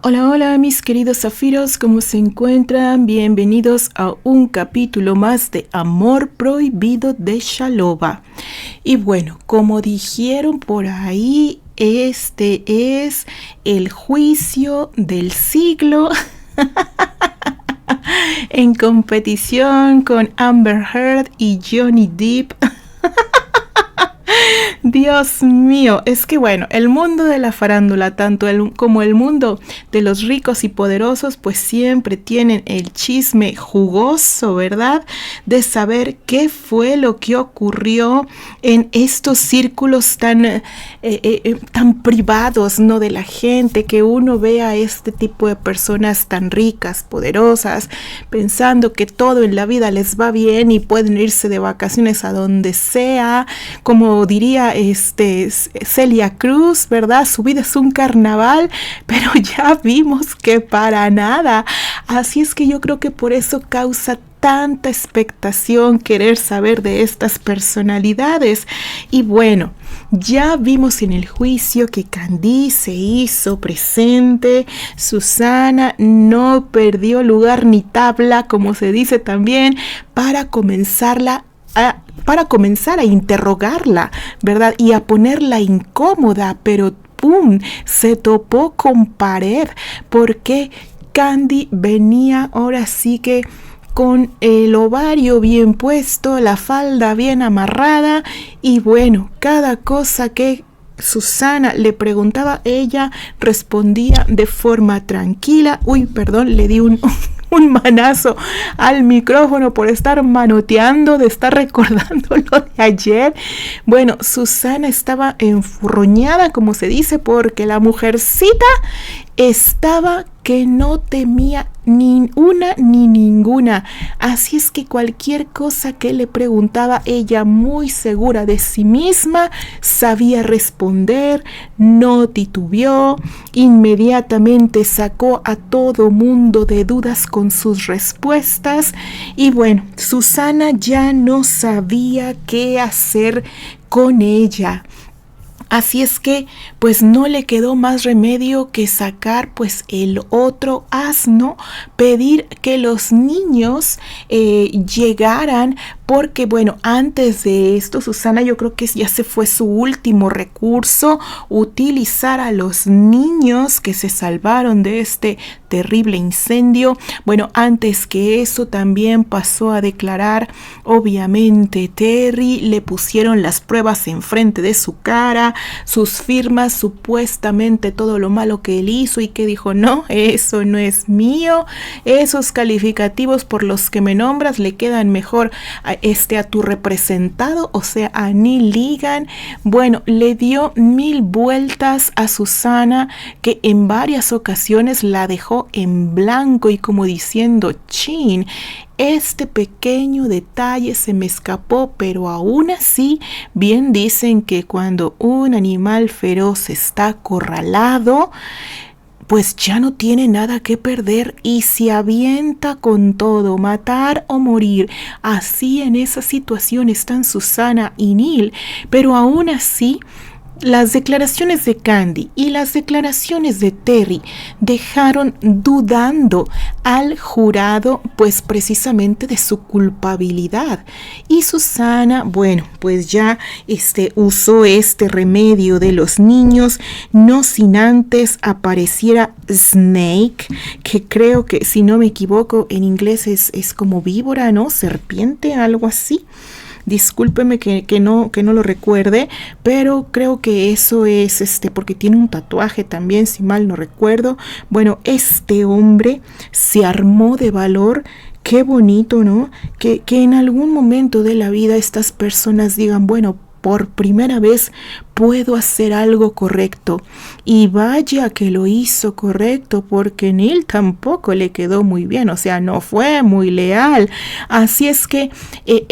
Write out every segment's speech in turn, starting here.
Hola, hola mis queridos zafiros, ¿cómo se encuentran? Bienvenidos a un capítulo más de Amor Prohibido de Shaloba. Y bueno, como dijeron por ahí, este es el juicio del siglo en competición con Amber Heard y Johnny Depp. Dios mío, es que bueno, el mundo de la farándula, tanto como el mundo de los ricos y poderosos, pues siempre tienen el chisme jugoso, ¿verdad? De saber qué fue lo que ocurrió en estos círculos tan privados, ¿no? De la gente, que uno ve a este tipo de personas tan ricas, poderosas, pensando que todo en la vida les va bien y pueden irse de vacaciones a donde sea, como diría Celia Cruz, ¿verdad? Su vida es un carnaval, pero ya vimos que para nada. Así es que yo creo que por eso causa tanta expectación querer saber de estas personalidades. Y bueno, ya vimos en el juicio que Kandi se hizo presente, Susana no perdió lugar ni tabla, como se dice también, para comenzar a interrogarla, ¿verdad? Y a ponerla incómoda, pero ¡pum! Se topó con pared, porque Kandi venía ahora sí que con el ovario bien puesto, la falda bien amarrada, y bueno, cada cosa que Susana le preguntaba, ella respondía de forma tranquila. Uy, perdón, le di un manazo al micrófono por estar manoteando, de estar recordando lo de ayer. Bueno, Susana estaba enfurroñada, como se dice, porque la mujercita estaba que no temía ni una ni ninguna. Así es que cualquier cosa que le preguntaba, ella, muy segura de sí misma, sabía responder, no titubeó, inmediatamente sacó a todo mundo de dudas con sus respuestas. Y bueno, Susana ya no sabía qué hacer con ella. Así es que pues no le quedó más remedio que sacar pues el otro asno, pedir que los niños llegaran, porque bueno, antes de esto Susana, yo creo que ya se fue su último recurso, utilizar a los niños que se salvaron de este terrible incendio. Bueno, antes que eso también pasó a declarar, obviamente Terry, le pusieron las pruebas enfrente de su cara, sus firmas, supuestamente todo lo malo que él hizo, y que dijo, no, eso no es mío, esos calificativos por los que me nombras le quedan mejor a tu representado, o sea, a Neil Ligan. Bueno, le dio 1000 vueltas a Susana, que en varias ocasiones la dejó en blanco y como diciendo, chin, este pequeño detalle se me escapó, pero aún así, bien dicen que cuando un animal feroz está acorralado, pues ya no tiene nada que perder y se avienta con todo, matar o morir. Así en esa situación están Susana y Neil, pero aún así las declaraciones de Kandi y las declaraciones de Terry dejaron dudando al jurado, pues precisamente de su culpabilidad. Y Susana, bueno, pues ya usó este remedio de los niños, no sin antes apareciera Snake, que creo que, si no me equivoco, en inglés es como víbora, ¿no? Serpiente, algo así. Discúlpeme que no lo recuerde, pero creo que eso es porque tiene un tatuaje también, si mal no recuerdo. Bueno, este hombre se armó de valor. Qué bonito, ¿no? Que en algún momento de la vida estas personas digan, bueno, por primera vez puedo hacer algo correcto. Y vaya que lo hizo correcto, porque Neil tampoco le quedó muy bien, o sea, no fue muy leal. Así es que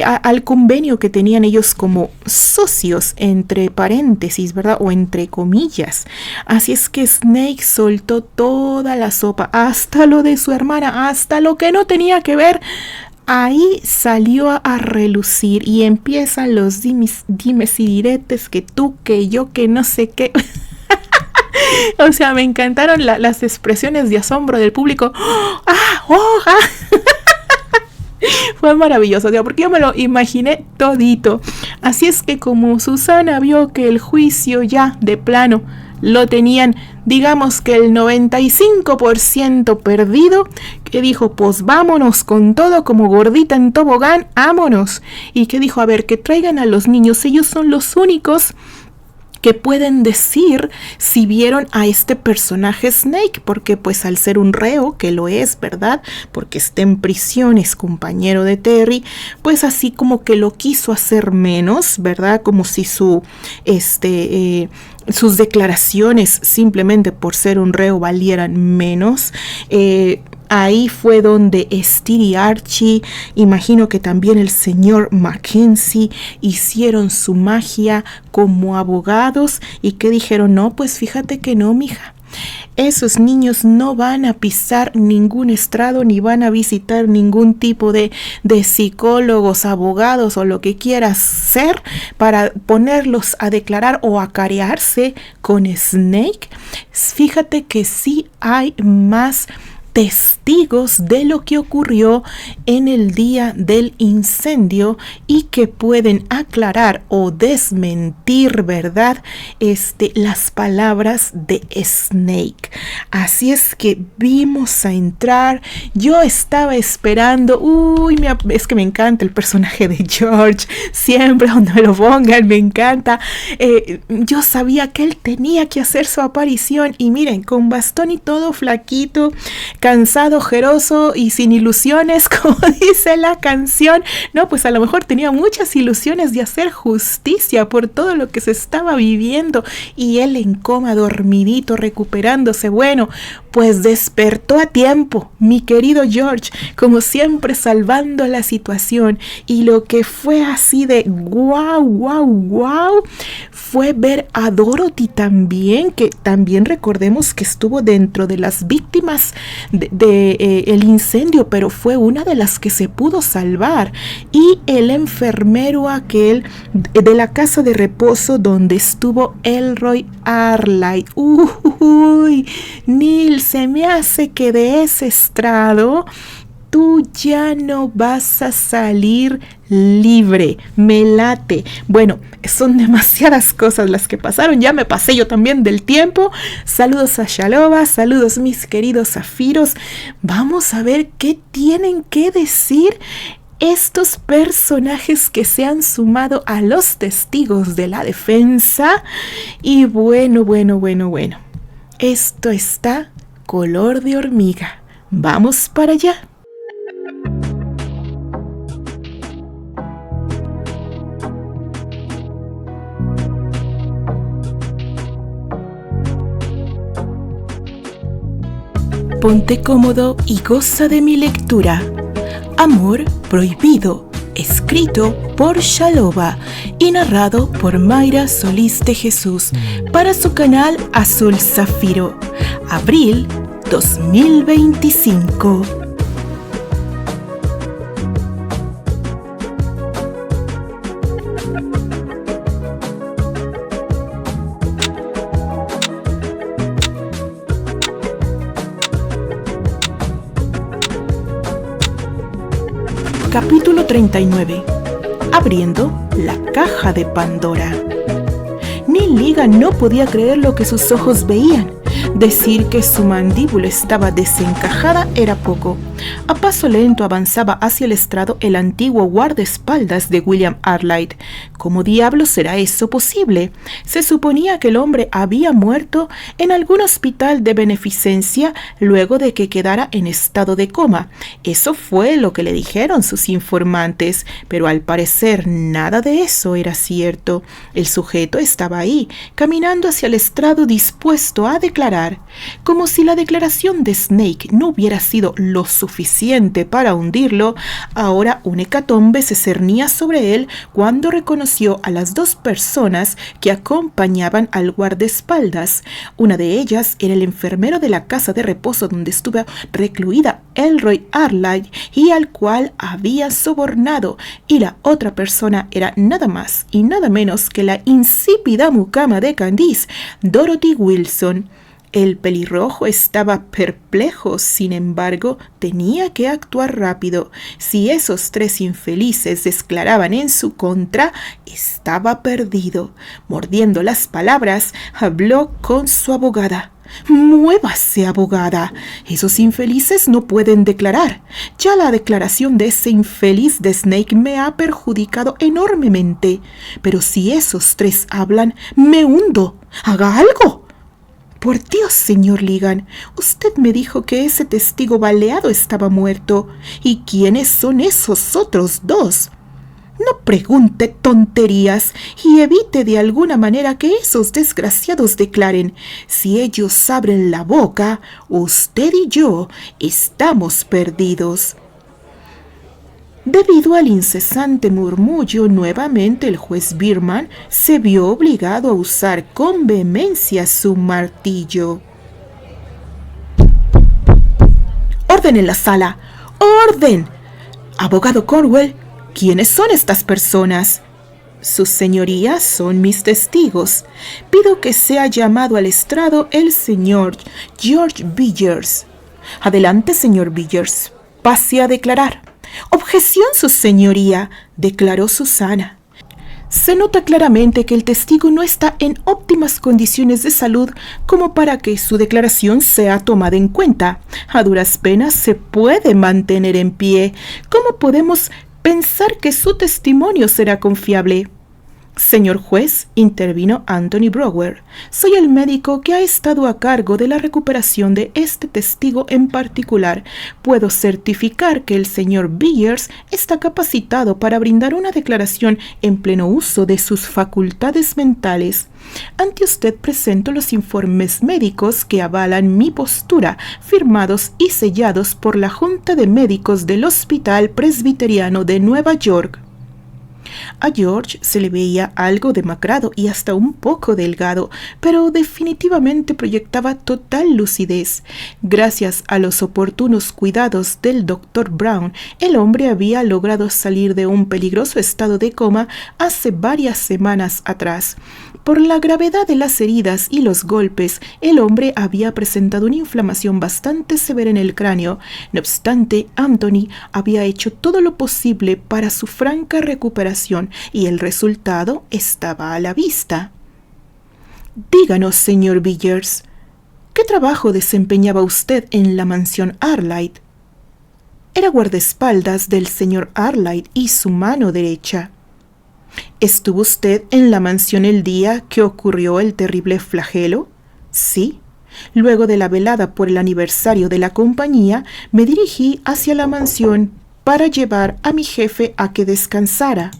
al convenio que tenían ellos como socios, entre paréntesis, ¿verdad? O entre comillas. Así es que Snake soltó toda la sopa, hasta lo de su hermana, hasta lo que no tenía que ver. Ahí salió a relucir y empiezan los dimes y diretes, que tú, que yo, que no sé qué. O sea, me encantaron las expresiones de asombro del público. ¡Ah! ¡Oh! ¡Ah! Fue maravilloso, porque yo me lo imaginé todito. Así es que como Susana vio que el juicio ya de plano lo tenían, digamos que el 95% perdido, que dijo, pues vámonos con todo como gordita en tobogán, vámonos. Y que dijo, a ver, que traigan a los niños, ellos son los únicos que pueden decir si vieron a este personaje Snake, porque pues al ser un reo, que lo es, ¿verdad? Porque está en prisión, es compañero de Terry, pues así como que lo quiso hacer menos, ¿verdad? Como si sus declaraciones simplemente por ser un reo valieran menos. Ahí fue donde Steed y Archie, imagino que también el señor Mackenzie, hicieron su magia como abogados y que dijeron, no, pues fíjate que no, mija. Esos niños no van a pisar ningún estrado ni van a visitar ningún tipo de psicólogos, abogados o lo que quieras ser para ponerlos a declarar o a carearse con Snake. Fíjate que sí hay más testigos de lo que ocurrió en el día del incendio y que pueden aclarar o desmentir, ¿verdad? Las palabras de Snake. Así es que vimos a entrar. Yo estaba esperando. Es que me encanta el personaje de George. Siempre donde me lo pongan, me encanta. Yo sabía que él tenía que hacer su aparición y miren, con bastón y todo, flaquito, cansado, ojeroso y sin ilusiones, como dice la canción. No, pues a lo mejor tenía muchas ilusiones de hacer justicia por todo lo que se estaba viviendo y él en coma, dormidito, recuperándose. Bueno, pues despertó a tiempo, mi querido George, como siempre salvando la situación. Y lo que fue así de wow, fue ver a Dorothy también, que también recordemos que estuvo dentro de las víctimas el incendio, pero fue una de las que se pudo salvar. Y el enfermero aquel de la casa de reposo donde estuvo Elroy Arlight. Neil, se me hace que de ese estrado tú ya no vas a salir libre. Me late. Bueno, son demasiadas cosas las que pasaron. Ya me pasé yo también del tiempo. Saludos a Shaloba, saludos mis queridos zafiros. Vamos a ver qué tienen que decir estos personajes que se han sumado a los testigos de la defensa. Y bueno. Esto está color de hormiga. Vamos para allá. Ponte cómodo y goza de mi lectura. Amor Prohibido, escrito por Shaloba y narrado por Mayra Solís de Jesús para su canal Azul Zafiro, abril 2025. Capítulo 39. Abriendo la caja de Pandora. Neil Ligan no podía creer lo que sus ojos veían. Decir que su mandíbula estaba desencajada era poco. A paso lento avanzaba hacia el estrado el antiguo guardaespaldas de William Arlight. ¿Cómo diablos será eso posible? Se suponía que el hombre había muerto en algún hospital de beneficencia luego de que quedara en estado de coma. Eso fue lo que le dijeron sus informantes, pero al parecer nada de eso era cierto. El sujeto estaba ahí, caminando hacia el estrado dispuesto a declarar. Como si la declaración de Snake no hubiera sido lo suficiente para hundirlo, ahora un hecatombe se cernía sobre él cuando reconoció a las dos personas que acompañaban al guardaespaldas. Una de ellas era el enfermero de la casa de reposo donde estuvo recluida Elroy Arlight y al cual había sobornado, y la otra persona era nada más y nada menos que la insípida mucama de Candice, Dorothy Wilson. El pelirrojo estaba perplejo, sin embargo, tenía que actuar rápido. Si esos tres infelices declaraban en su contra, estaba perdido. Mordiendo las palabras, habló con su abogada. «Muévase, abogada. Esos infelices no pueden declarar. Ya la declaración de ese infeliz de Snake me ha perjudicado enormemente. Pero si esos tres hablan, me hundo. ¡Haga algo!». «Por Dios, señor Ligan, usted me dijo que ese testigo baleado estaba muerto. ¿Y quiénes son esos otros dos?». «No pregunte tonterías y evite de alguna manera que esos desgraciados declaren. Si ellos abren la boca, usted y yo estamos perdidos». Debido al incesante murmullo, nuevamente el juez Birman se vio obligado a usar con vehemencia su martillo. «¡Orden en la sala! ¡Orden! Abogado Cornwell, ¿quiénes son estas personas?». «Sus señorías son mis testigos. Pido que sea llamado al estrado el señor George Villiers». «Adelante, señor Villiers. Pase a declarar». «Objeción, su señoría», declaró Susana. «Se nota claramente que el testigo no está en óptimas condiciones de salud como para que su declaración sea tomada en cuenta. A duras penas se puede mantener en pie. ¿Cómo podemos pensar que su testimonio será confiable?». «Señor juez», intervino Anthony Brower, «soy el médico que ha estado a cargo de la recuperación de este testigo en particular. Puedo certificar que el señor Villiers está capacitado para brindar una declaración en pleno uso de sus facultades mentales. Ante usted presento los informes médicos que avalan mi postura, firmados y sellados por la Junta de Médicos del Hospital Presbiteriano de Nueva York». A George se le veía algo demacrado y hasta un poco delgado, pero definitivamente proyectaba total lucidez. Gracias a los oportunos cuidados del Dr. Brown, el hombre había logrado salir de un peligroso estado de coma hace varias semanas atrás. Por la gravedad de las heridas y los golpes, el hombre había presentado una inflamación bastante severa en el cráneo. No obstante, Anthony había hecho todo lo posible para su franca recuperación y el resultado estaba a la vista. «Díganos, señor Villiers, ¿qué trabajo desempeñaba usted en la mansión Arlight?». «Era guardaespaldas del señor Arlight y su mano derecha». «¿Estuvo usted en la mansión el día que ocurrió el terrible flagelo?». «Sí. Luego de la velada por el aniversario de la compañía, me dirigí hacia la mansión para llevar a mi jefe a que descansara.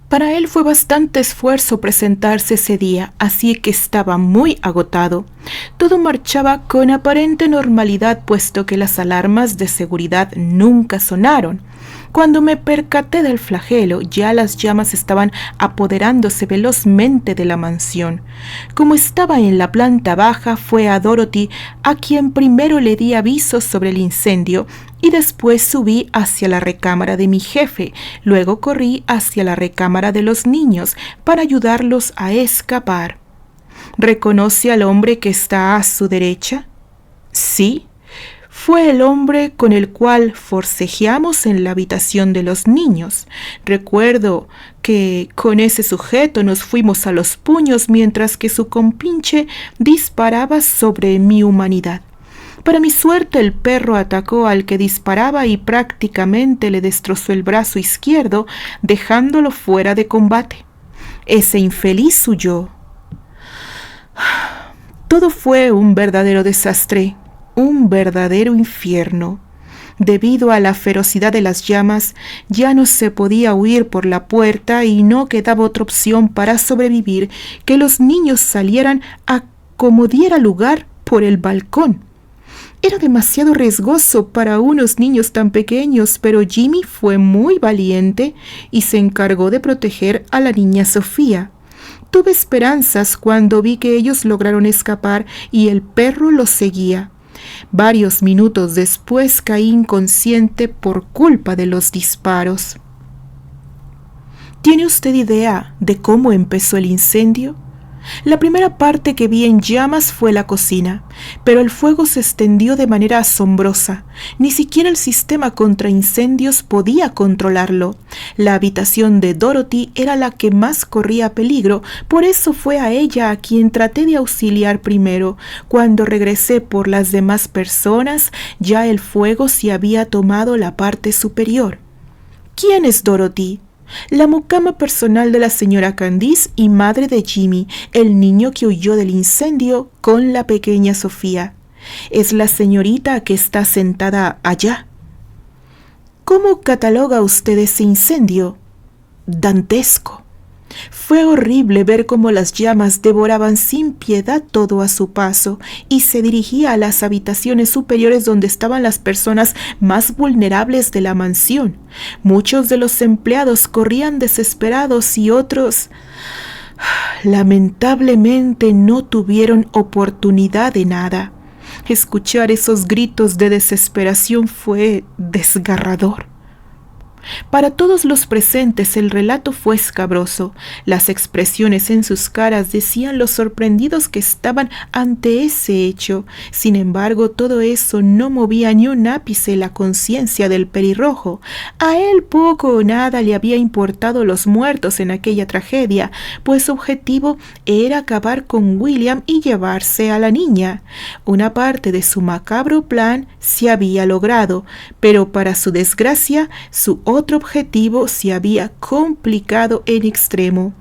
Para él fue bastante esfuerzo presentarse ese día, así que estaba muy agotado. Todo marchaba con aparente normalidad, puesto que las alarmas de seguridad nunca sonaron. Cuando me percaté del flagelo, ya las llamas estaban apoderándose velozmente de la mansión. Como estaba en la planta baja, fue a Dorothy a quien primero le di aviso sobre el incendio y después subí hacia la recámara de mi jefe. Luego corrí hacia la recámara de los niños para ayudarlos a escapar. ¿Reconoce al hombre que está a su derecha? Sí. Fue el hombre con el cual forcejeamos en la habitación de los niños. Recuerdo que con ese sujeto nos fuimos a los puños mientras que su compinche disparaba sobre mi humanidad. Para mi suerte, el perro atacó al que disparaba y prácticamente le destrozó el brazo izquierdo, dejándolo fuera de combate. Ese infeliz huyó. Todo fue un verdadero desastre. Un verdadero infierno. Debido a la ferocidad de las llamas, ya no se podía huir por la puerta y no quedaba otra opción para sobrevivir que los niños salieran a como diera lugar por el balcón. Era demasiado riesgoso para unos niños tan pequeños, pero Jimmy fue muy valiente y se encargó de proteger a la niña Sofía. Tuve esperanzas cuando vi que ellos lograron escapar y el perro los seguía. Varios minutos después caí inconsciente por culpa de los disparos. ¿Tiene usted idea de cómo empezó el incendio? La primera parte que vi en llamas fue la cocina, pero el fuego se extendió de manera asombrosa. Ni siquiera el sistema contra incendios podía controlarlo. La habitación de Dorothy era la que más corría peligro, por eso fue a ella a quien traté de auxiliar primero. Cuando regresé por las demás personas, ya el fuego se había tomado la parte superior. ¿Quién es Dorothy? La mucama personal de la señora Candice y madre de Jimmy, el niño que huyó del incendio con la pequeña Sofía. Es la señorita que está sentada allá. ¿Cómo cataloga usted ese incendio? Dantesco. Fue horrible ver cómo las llamas devoraban sin piedad todo a su paso y se dirigía a las habitaciones superiores donde estaban las personas más vulnerables de la mansión. Muchos de los empleados corrían desesperados y otros, lamentablemente, no tuvieron oportunidad de nada. Escuchar esos gritos de desesperación fue desgarrador. Para todos los presentes el relato fue escabroso. Las expresiones en sus caras decían lo sorprendidos que estaban ante ese hecho. Sin embargo, todo eso no movía ni un ápice la conciencia del pelirrojo. A él poco o nada le había importado los muertos en aquella tragedia, pues su objetivo era acabar con William y llevarse a la niña. Una parte de su macabro plan se había logrado, pero para su desgracia, su otro objetivo se había complicado en extremo.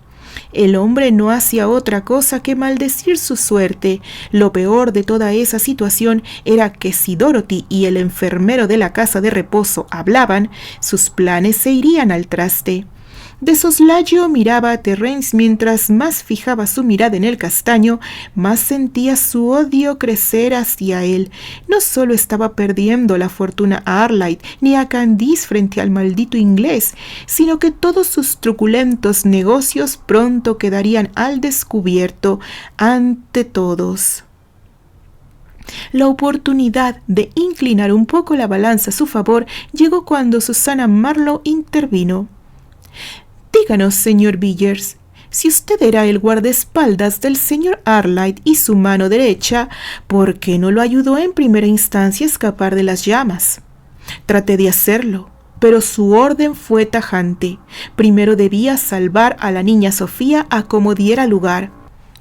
El hombre no hacía otra cosa que maldecir su suerte. Lo peor de toda esa situación era que si Dorothy y el enfermero de la casa de reposo hablaban, sus planes se irían al traste. De soslayo miraba a Terence. Mientras más fijaba su mirada en el castaño, más sentía su odio crecer hacia él. No solo estaba perdiendo la fortuna a Arlight ni a Candice frente al maldito inglés, sino que todos sus truculentos negocios pronto quedarían al descubierto ante todos. La oportunidad de inclinar un poco la balanza a su favor llegó cuando Susana Marlowe intervino. Díganos, señor Villers, si usted era el guardaespaldas del señor Arlight y su mano derecha, ¿por qué no lo ayudó en primera instancia a escapar de las llamas? Traté de hacerlo, pero su orden fue tajante. Primero debía salvar a la niña Sofía a como diera lugar.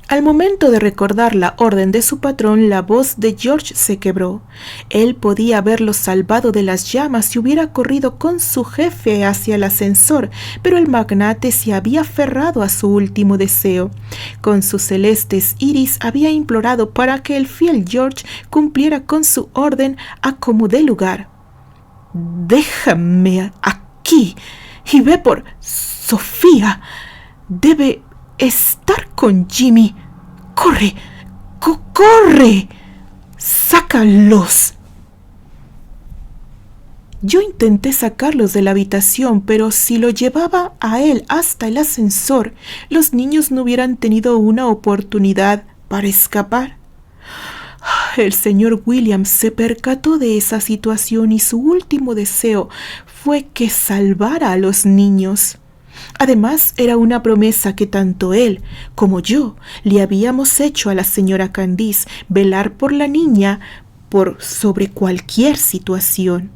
Al momento de recordar la orden de su patrón, la voz de George se quebró. Él podía haberlo salvado de las llamas si hubiera corrido con su jefe hacia el ascensor, pero el magnate se había aferrado a su último deseo. Con sus celestes iris había implorado para que el fiel George cumpliera con su orden a como dé lugar. «Déjame aquí y ve por Sofía. Debe estar con Jimmy. ¡Corre! ¡Corre! ¡Sácalos!». Yo intenté sacarlos de la habitación, pero si lo llevaba a él hasta el ascensor, los niños no hubieran tenido una oportunidad para escapar. El señor Williams se percató de esa situación y su último deseo fue que salvara a los niños. Además, era una promesa que tanto él como yo le habíamos hecho a la señora Candice, velar por la niña por sobre cualquier situación.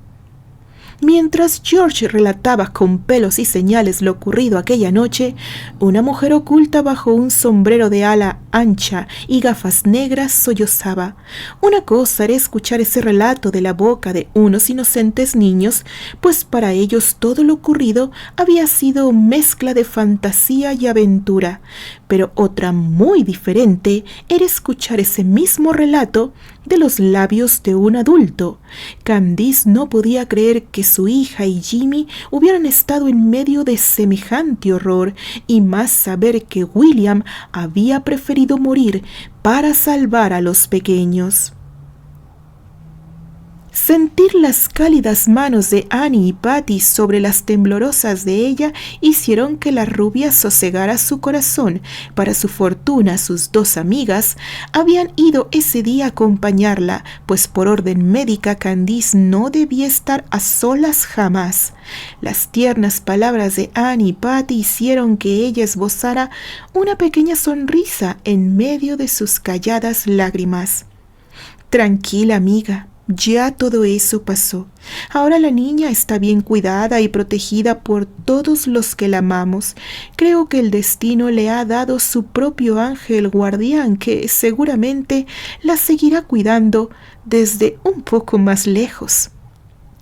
Mientras George relataba con pelos y señales lo ocurrido aquella noche, una mujer oculta bajo un sombrero de ala ancha y gafas negras sollozaba. Una cosa era escuchar ese relato de la boca de unos inocentes niños, pues para ellos todo lo ocurrido había sido mezcla de fantasía y aventura, pero otra muy diferente era escuchar ese mismo relato de los labios de un adulto. Candice no podía creer que su hija y Jimmy hubieran estado en medio de semejante horror, y más saber que William había preferido morir para salvar a los pequeños. Sentir las cálidas manos de Annie y Patty sobre las temblorosas de ella hicieron que la rubia sosegara su corazón. Para su fortuna, sus dos amigas habían ido ese día a acompañarla, pues por orden médica Candice no debía estar a solas jamás. Las tiernas palabras de Annie y Patty hicieron que ella esbozara una pequeña sonrisa en medio de sus calladas lágrimas. Tranquila, amiga. Ya todo eso pasó. Ahora la niña está bien cuidada y protegida por todos los que la amamos. Creo que el destino le ha dado su propio ángel guardián que seguramente la seguirá cuidando desde un poco más lejos.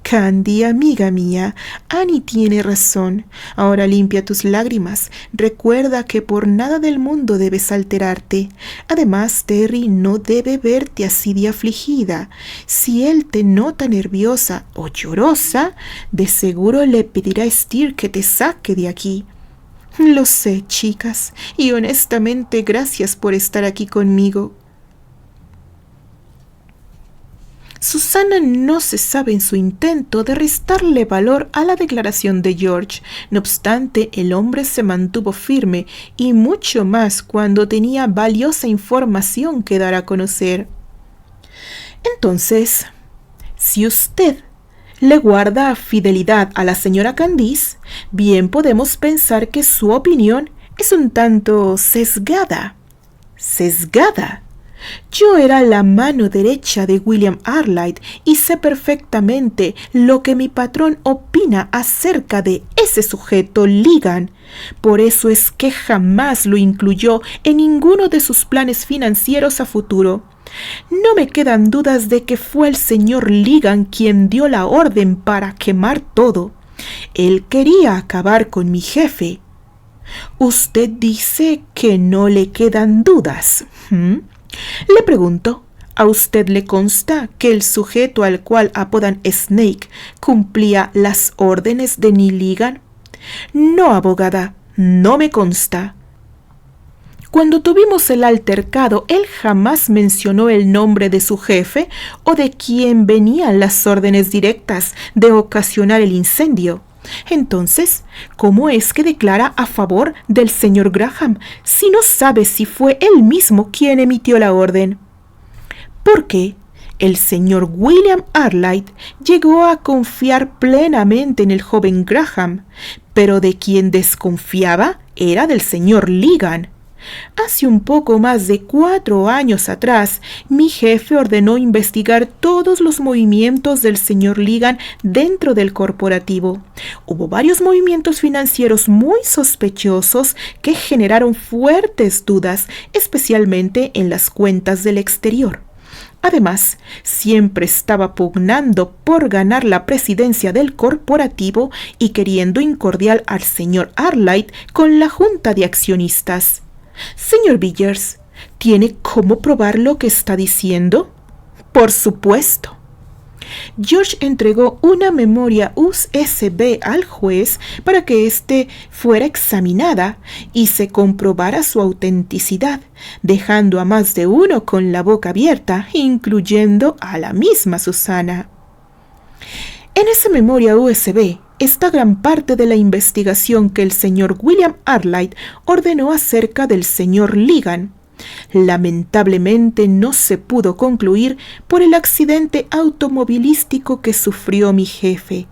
Candy, amiga mía, Annie tiene razón. Ahora limpia tus lágrimas. Recuerda que por nada del mundo debes alterarte. Además, Terry no debe verte así de afligida. Si él te nota nerviosa o llorosa, de seguro le pedirá a Steer que te saque de aquí. Lo sé, chicas, y honestamente gracias por estar aquí conmigo. Susana no cesaba en su intento de restarle valor a la declaración de George. No obstante, el hombre se mantuvo firme y mucho más cuando tenía valiosa información que dar a conocer. Entonces, si usted le guarda fidelidad a la señora Candice, bien podemos pensar que su opinión es un tanto sesgada. ¿Sesgada? Yo era la mano derecha de William Arlight y sé perfectamente lo que mi patrón opina acerca de ese sujeto Ligan. Por eso es que jamás lo incluyó en ninguno de sus planes financieros a futuro. No me quedan dudas de que fue el señor Ligan quien dio la orden para quemar todo. Él quería acabar con mi jefe. Usted dice que no le quedan dudas. Le pregunto, ¿a usted le consta que el sujeto al cual apodan Snake cumplía las órdenes de Neil Ligan? No, abogada, no me consta. Cuando tuvimos el altercado, él jamás mencionó el nombre de su jefe o de quién venían las órdenes directas de ocasionar el incendio. Entonces, ¿cómo es que declara a favor del señor Graham si no sabe si fue él mismo quien emitió la orden? Porque el señor William Arlight llegó a confiar plenamente en el joven Graham, pero de quien desconfiaba era del señor Ligan. Hace un poco más de 4 años atrás, mi jefe ordenó investigar todos los movimientos del señor Ligan dentro del corporativo. Hubo varios movimientos financieros muy sospechosos que generaron fuertes dudas, especialmente en las cuentas del exterior. Además, siempre estaba pugnando por ganar la presidencia del corporativo y queriendo incordiar al señor Arlight con la junta de accionistas. Señor Villers, ¿tiene cómo probar lo que está diciendo? Por supuesto. George entregó una memoria USB al juez para que éste fuera examinada y se comprobara su autenticidad, dejando a más de uno con la boca abierta, incluyendo a la misma Susana. En esa memoria USB está gran parte de la investigación que el señor William Arlight ordenó acerca del señor Ligan. Lamentablemente no se pudo concluir por el accidente automovilístico que sufrió mi jefe.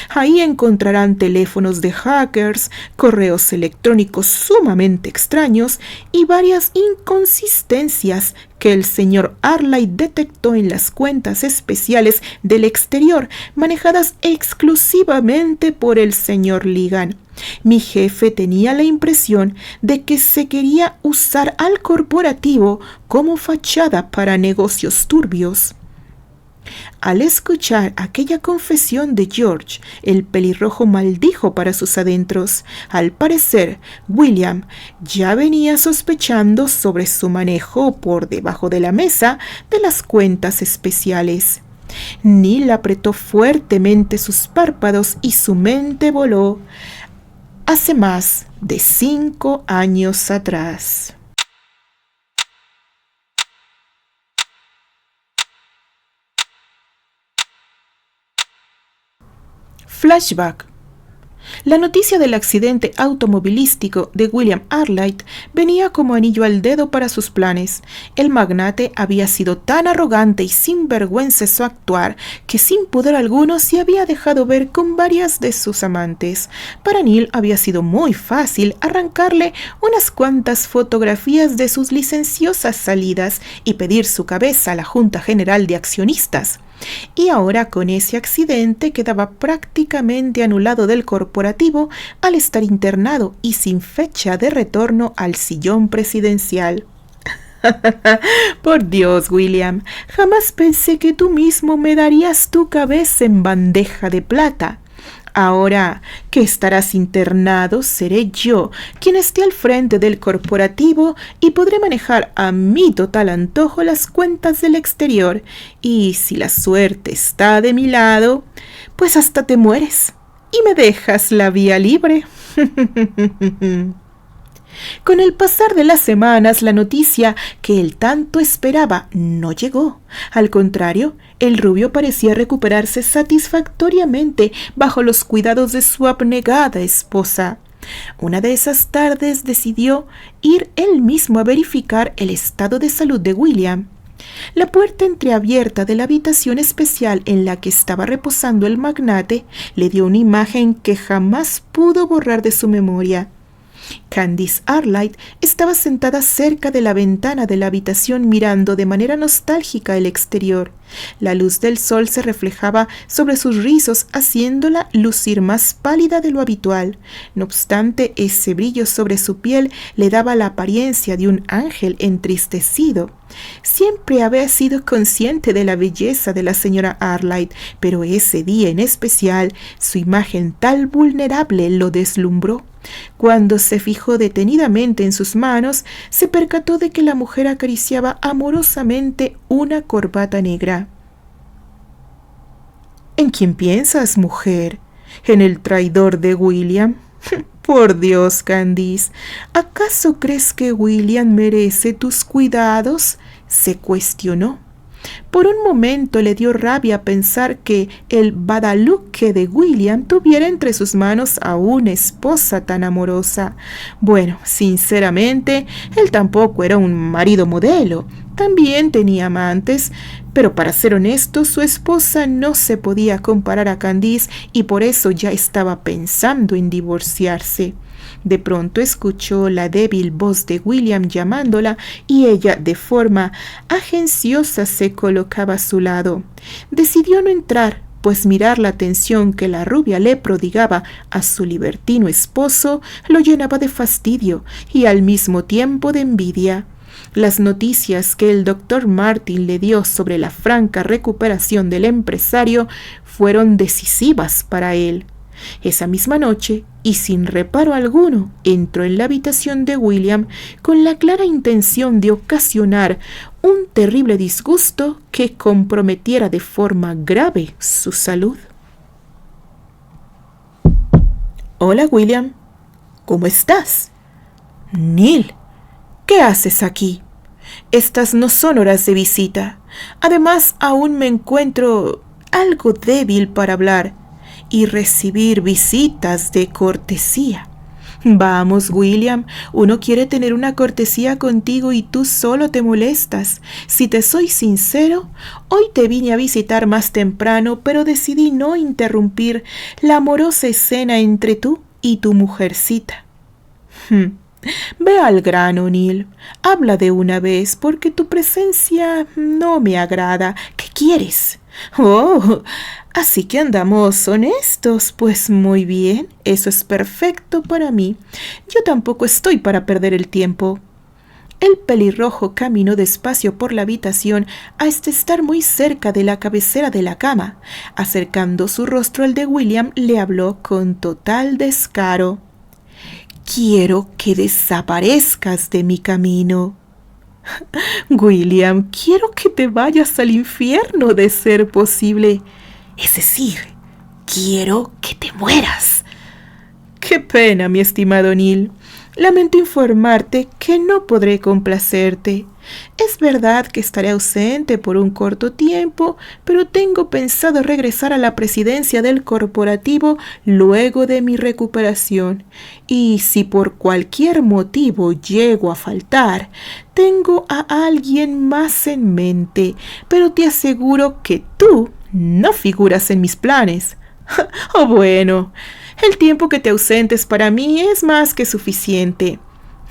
Ahí encontrarán teléfonos de hackers, correos electrónicos sumamente extraños y varias inconsistencias que el señor Arlight detectó en las cuentas especiales del exterior manejadas exclusivamente por el señor Ligan. Mi jefe tenía la impresión de que se quería usar al corporativo como fachada para negocios turbios. Al escuchar aquella confesión de George, el pelirrojo maldijo para sus adentros. Al parecer, William ya venía sospechando sobre su manejo por debajo de la mesa de las cuentas especiales. Neil apretó fuertemente sus párpados y su mente voló hace más de 5 años atrás. Flashback. La noticia del accidente automovilístico de William Arlight venía como anillo al dedo para sus planes. El magnate había sido tan arrogante y sinvergüenza en su actuar que sin pudor alguno se había dejado ver con varias de sus amantes. Para Neil había sido muy fácil arrancarle unas cuantas fotografías de sus licenciosas salidas y pedir su cabeza a la Junta General de Accionistas. Y ahora con ese accidente quedaba prácticamente anulado del corporativo al estar internado y sin fecha de retorno al sillón presidencial. Por Dios, William, jamás pensé que tú mismo me darías tu cabeza en bandeja de plata. Ahora que estarás internado, seré yo quien esté al frente del corporativo y podré manejar a mi total antojo las cuentas del exterior. Y si la suerte está de mi lado, pues hasta te mueres y me dejas la vía libre. Con el pasar de las semanas, la noticia que él tanto esperaba no llegó. Al contrario, el rubio parecía recuperarse satisfactoriamente bajo los cuidados de su abnegada esposa. Una de esas tardes decidió ir él mismo a verificar el estado de salud de William. La puerta entreabierta de la habitación especial en la que estaba reposando el magnate le dio una imagen que jamás pudo borrar de su memoria. Candice Arlight estaba sentada cerca de la ventana de la habitación mirando de manera nostálgica el exterior. La luz del sol se reflejaba sobre sus rizos, haciéndola lucir más pálida de lo habitual. No obstante, ese brillo sobre su piel le daba la apariencia de un ángel entristecido. Siempre había sido consciente de la belleza de la señora Arlight, pero ese día en especial, su imagen tan vulnerable lo deslumbró. Cuando se fijó detenidamente en sus manos, se percató de que la mujer acariciaba amorosamente una corbata negra. ¿En quién piensas, mujer? ¿En el traidor de William? Por Dios, Candice, ¿acaso crees que William merece tus cuidados?, se cuestionó. Por un momento le dio rabia pensar que el badaluque de William tuviera entre sus manos a una esposa tan amorosa. Bueno, sinceramente, él tampoco era un marido modelo. También tenía amantes, pero para ser honesto, su esposa no se podía comparar a Candice y por eso ya estaba pensando en divorciarse. De pronto escuchó la débil voz de William llamándola y ella de forma agenciosa se colocaba a su lado. Decidió no entrar, pues mirar la atención que la rubia le prodigaba a su libertino esposo lo llenaba de fastidio y al mismo tiempo de envidia. Las noticias que el doctor Martin le dio sobre la franca recuperación del empresario fueron decisivas para él. Esa misma noche, y sin reparo alguno, entró en la habitación de William con la clara intención de ocasionar un terrible disgusto que comprometiera de forma grave su salud. «Hola, William. ¿Cómo estás?» «Neil, ¿qué haces aquí? Estas no son horas de visita. Además, aún me encuentro algo débil para hablar y recibir visitas de cortesía. Vamos, William, uno quiere tener una cortesía contigo y tú solo te molestas. Si te soy sincero, hoy te vine a visitar más temprano, pero decidí no interrumpir la amorosa escena entre tú y tu mujercita. Ve al grano, Neil. Habla de una vez, porque tu presencia no me agrada. ¿Qué quieres? Oh, así que andamos honestos. Pues muy bien, eso es perfecto para mí. Yo tampoco estoy para perder el tiempo. El pelirrojo caminó despacio por la habitación hasta estar muy cerca de la cabecera de la cama. Acercando su rostro al de William, le habló con total descaro. Quiero que desaparezcas de mi camino. William, quiero que te vayas al infierno de ser posible. Es decir, quiero que te mueras. Qué pena, mi estimado Neil. Lamento informarte que no podré complacerte. Es verdad que estaré ausente por un corto tiempo, pero tengo pensado regresar a la presidencia del corporativo luego de mi recuperación. Y si por cualquier motivo llego a faltar, tengo a alguien más en mente, pero te aseguro que tú no figuras en mis planes. Oh, bueno, el tiempo que te ausentes para mí es más que suficiente.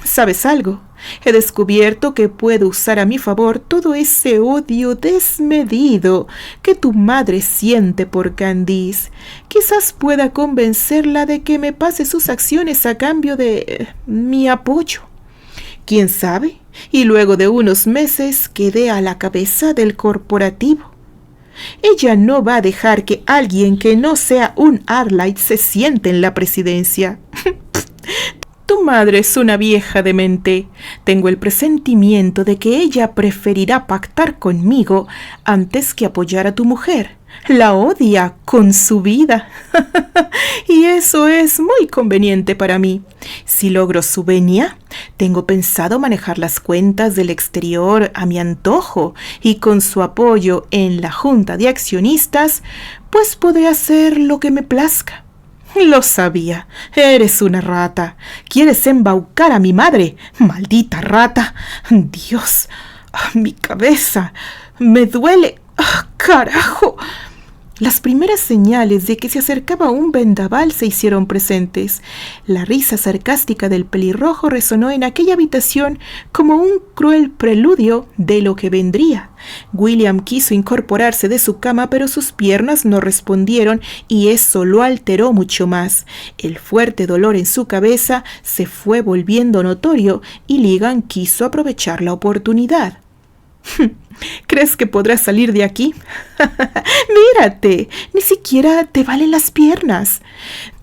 ¿Sabes algo? He descubierto que puedo usar a mi favor todo ese odio desmedido que tu madre siente por Candice. Quizás pueda convencerla de que me pase sus acciones a cambio de mi apoyo. ¿Quién sabe? Y luego de unos meses quedé a la cabeza del corporativo. Ella no va a dejar que alguien que no sea un Arlight se siente en la presidencia. Tu madre es una vieja demente. Tengo el presentimiento de que ella preferirá pactar conmigo antes que apoyar a tu mujer. La odia con su vida. Y eso es muy conveniente para mí. Si logro su venia, tengo pensado manejar las cuentas del exterior a mi antojo y con su apoyo en la junta de accionistas, pues podré hacer lo que me plazca. Lo sabía. Eres una rata. ¿Quieres embaucar a mi madre? ¡Maldita rata! Dios, mi cabeza me duele. ¡Carajo! Las primeras señales de que se acercaba un vendaval se hicieron presentes. La risa sarcástica del pelirrojo resonó en aquella habitación como un cruel preludio de lo que vendría. William quiso incorporarse de su cama, pero sus piernas no respondieron y eso lo alteró mucho más. El fuerte dolor en su cabeza se fue volviendo notorio y Ligan quiso aprovechar la oportunidad. ¿Crees que podrás salir de aquí? Mírate, ni siquiera te valen las piernas.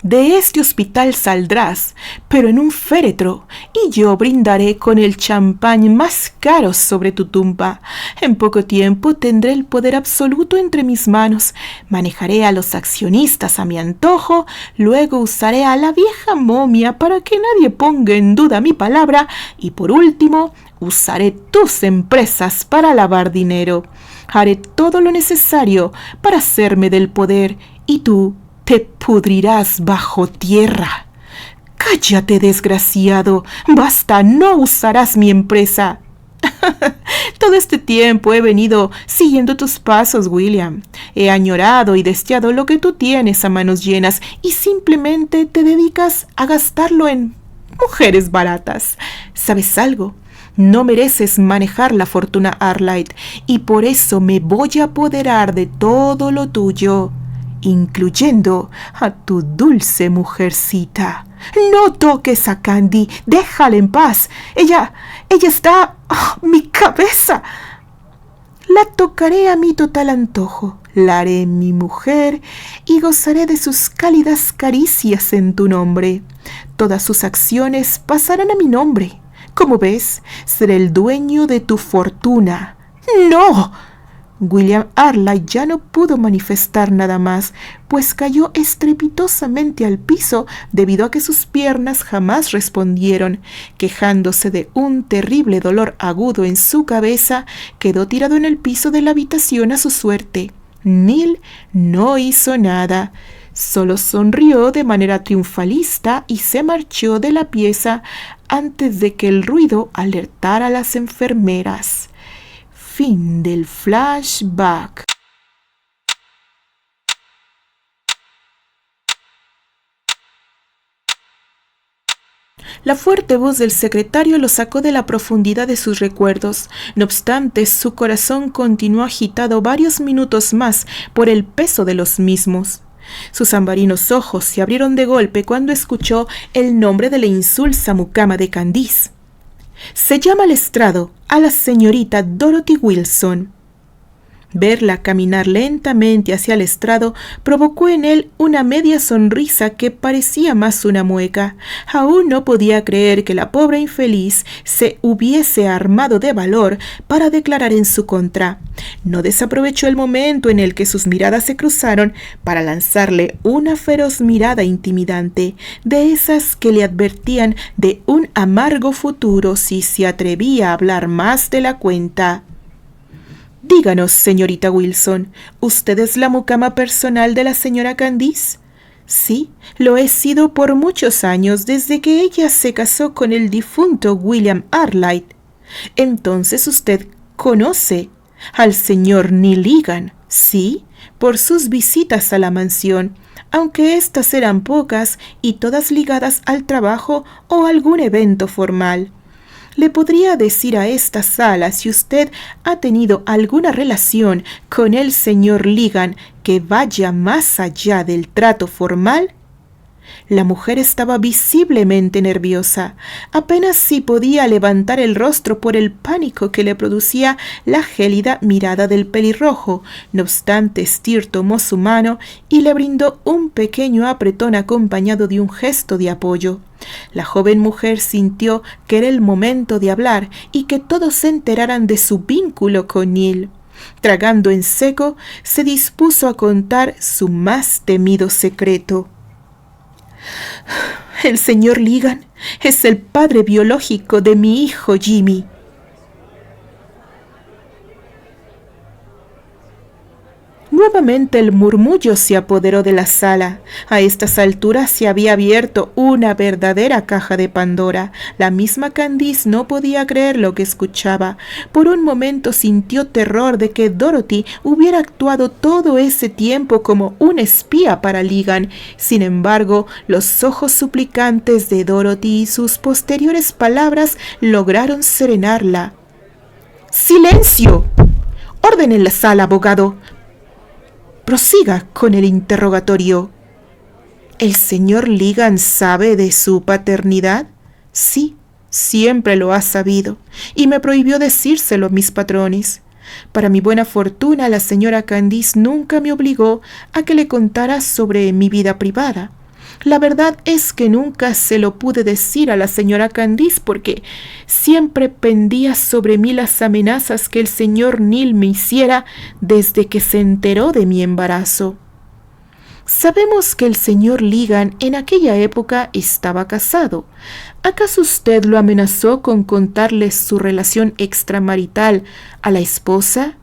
De este hospital saldrás, pero en un féretro, y yo brindaré con el champán más caro sobre tu tumba. En poco tiempo tendré el poder absoluto entre mis manos. Manejaré a los accionistas a mi antojo, luego usaré a la vieja momia para que nadie ponga en duda mi palabra, y por último, usaré tus empresas para lavar dinero. Haré todo lo necesario para hacerme del poder y tú te pudrirás bajo tierra. Cállate, desgraciado. Basta, no usarás mi empresa. Todo este tiempo he venido siguiendo tus pasos, William. He añorado y deseado lo que tú tienes a manos llenas y simplemente te dedicas a gastarlo en mujeres baratas. ¿Sabes algo? No mereces manejar la fortuna Arlight y por eso me voy a apoderar de todo lo tuyo, incluyendo a tu dulce mujercita. No toques a Candy, déjala en paz. Ella está... ¡Oh, mi cabeza! La tocaré a mi total antojo, la haré mi mujer y gozaré de sus cálidas caricias en tu nombre. Todas sus acciones pasarán a mi nombre. Como ves, seré el dueño de tu fortuna. ¡No! William Arlight ya no pudo manifestar nada más, pues cayó estrepitosamente al piso debido a que sus piernas jamás respondieron. Quejándose de un terrible dolor agudo en su cabeza, quedó tirado en el piso de la habitación a su suerte. Neil no hizo nada. Solo sonrió de manera triunfalista y se marchó de la pieza antes de que el ruido alertara a las enfermeras. Fin del flashback. La fuerte voz del secretario lo sacó de la profundidad de sus recuerdos. No obstante, su corazón continuó agitado varios minutos más por el peso de los mismos. Sus ambarinos ojos se abrieron de golpe cuando escuchó el nombre de la insulsa mucama de Candice. Se llama al estrado a la señorita Dorothy Wilson. Verla caminar lentamente hacia el estrado provocó en él una media sonrisa que parecía más una mueca. Aún no podía creer que la pobre infeliz se hubiese armado de valor para declarar en su contra. No desaprovechó el momento en el que sus miradas se cruzaron para lanzarle una feroz mirada intimidante, de esas que le advertían de un amargo futuro si se atrevía a hablar más de la cuenta. «Díganos, señorita Wilson, ¿usted es la mucama personal de la señora Candice?» «Sí, lo he sido por muchos años, desde que ella se casó con el difunto William Arlight». «Entonces usted conoce al señor Neil Ligan». «Sí, por sus visitas a la mansión, aunque éstas eran pocas y todas ligadas al trabajo o algún evento formal. Le podría decir a esta sala si usted ha tenido alguna relación con el señor Ligan que vaya más allá del trato formal». La mujer estaba visiblemente nerviosa. Apenas si podía levantar el rostro por el pánico que le producía la gélida mirada del pelirrojo. No obstante, Steer tomó su mano y le brindó un pequeño apretón acompañado de un gesto de apoyo. La joven mujer sintió que era el momento de hablar y que todos se enteraran de su vínculo con Neil. Tragando en seco, se dispuso a contar su más temido secreto. «El señor Ligan es el padre biológico de mi hijo Jimmy». Nuevamente el murmullo se apoderó de la sala. A estas alturas se había abierto una verdadera caja de Pandora. La misma Candice no podía creer lo que escuchaba. Por un momento sintió terror de que Dorothy hubiera actuado todo ese tiempo como un espía para Ligan. Sin embargo, los ojos suplicantes de Dorothy y sus posteriores palabras lograron serenarla. «¡Silencio! Orden en la sala, abogado. Prosiga con el interrogatorio». «¿El señor Ligan sabe de su paternidad?» «Sí, siempre lo ha sabido, y me prohibió decírselo a mis patrones. Para mi buena fortuna, la señora Candice nunca me obligó a que le contara sobre mi vida privada. La verdad es que nunca se lo pude decir a la señora Candice porque siempre pendía sobre mí las amenazas que el señor Neil me hiciera desde que se enteró de mi embarazo. Sabemos que el señor Ligan en aquella época estaba casado. ¿Acaso usted lo amenazó con contarle su relación extramarital a la esposa?»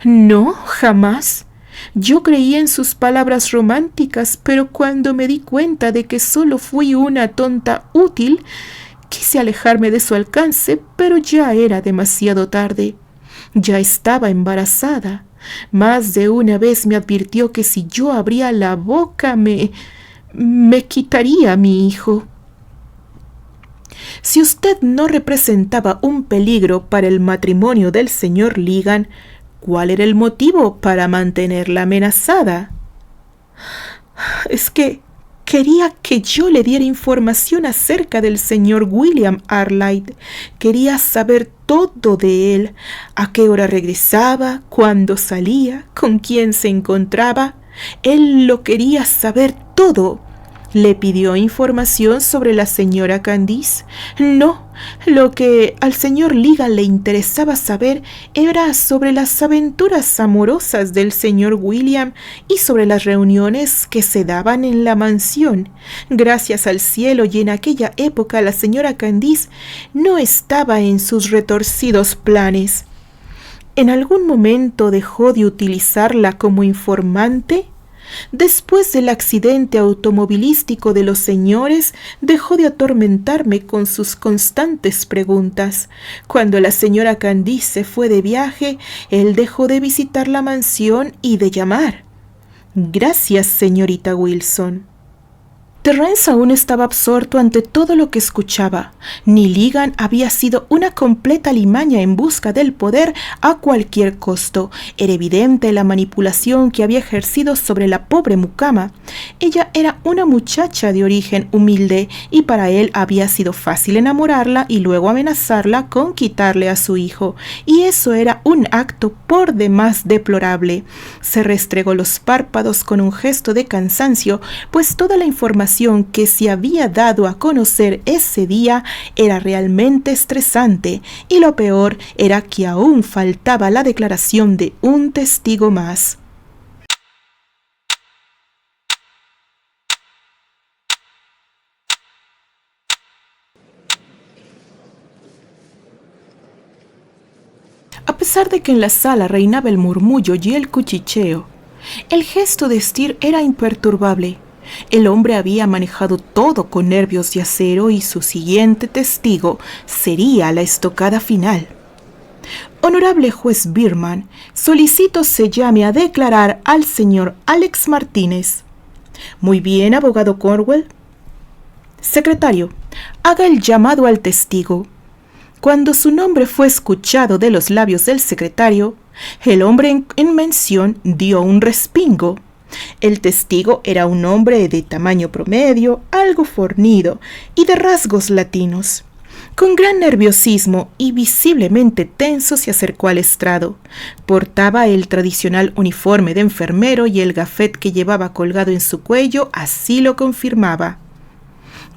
«No, jamás. Yo creí en sus palabras románticas, pero cuando me di cuenta de que solo fui una tonta útil, quise alejarme de su alcance, pero ya era demasiado tarde. Ya estaba embarazada. Más de una vez me advirtió que si yo abría la boca me quitaría a mi hijo». «Si usted no representaba un peligro para el matrimonio del señor Ligan, ¿cuál era el motivo para mantenerla amenazada?» «Es que quería que yo le diera información acerca del señor William Arlight. Quería saber todo de él, a qué hora regresaba, cuándo salía, con quién se encontraba. Él lo quería saber todo». «¿Le pidió información sobre la señora Candice?» «No, lo que al señor Ligan le interesaba saber era sobre las aventuras amorosas del señor William y sobre las reuniones que se daban en la mansión. Gracias al cielo, y en aquella época la señora Candice no estaba en sus retorcidos planes». «¿En algún momento dejó de utilizarla como informante?» «Después del accidente automovilístico de los señores, dejó de atormentarme con sus constantes preguntas. Cuando la señora Candice se fue de viaje, él dejó de visitar la mansión y de llamar». «Gracias, señorita Wilson». Terrence aún estaba absorto ante todo lo que escuchaba. Neeligan había sido una completa alimaña en busca del poder a cualquier costo. Era evidente la manipulación que había ejercido sobre la pobre mucama. Ella era una muchacha de origen humilde y para él había sido fácil enamorarla y luego amenazarla con quitarle a su hijo. Y eso era un acto por demás deplorable. Se restregó los párpados con un gesto de cansancio, pues toda la información que se había dado a conocer ese día era realmente estresante, y lo peor era que aún faltaba la declaración de un testigo más. A pesar de que en la sala reinaba el murmullo y el cuchicheo, el gesto de Steer era imperturbable. El hombre había manejado todo con nervios de acero y su siguiente testigo sería la estocada final. Honorable juez Birman, solicito se llame a declarar al señor Alex Martínez. Muy bien, abogado Cornwell. Secretario, haga el llamado al testigo. Cuando su nombre fue escuchado de los labios del secretario, el hombre en mención dio un respingo. El testigo era un hombre de tamaño promedio, algo fornido y de rasgos latinos. Con gran nerviosismo y visiblemente tenso se acercó al estrado. Portaba el tradicional uniforme de enfermero y el gafet que llevaba colgado en su cuello así lo confirmaba.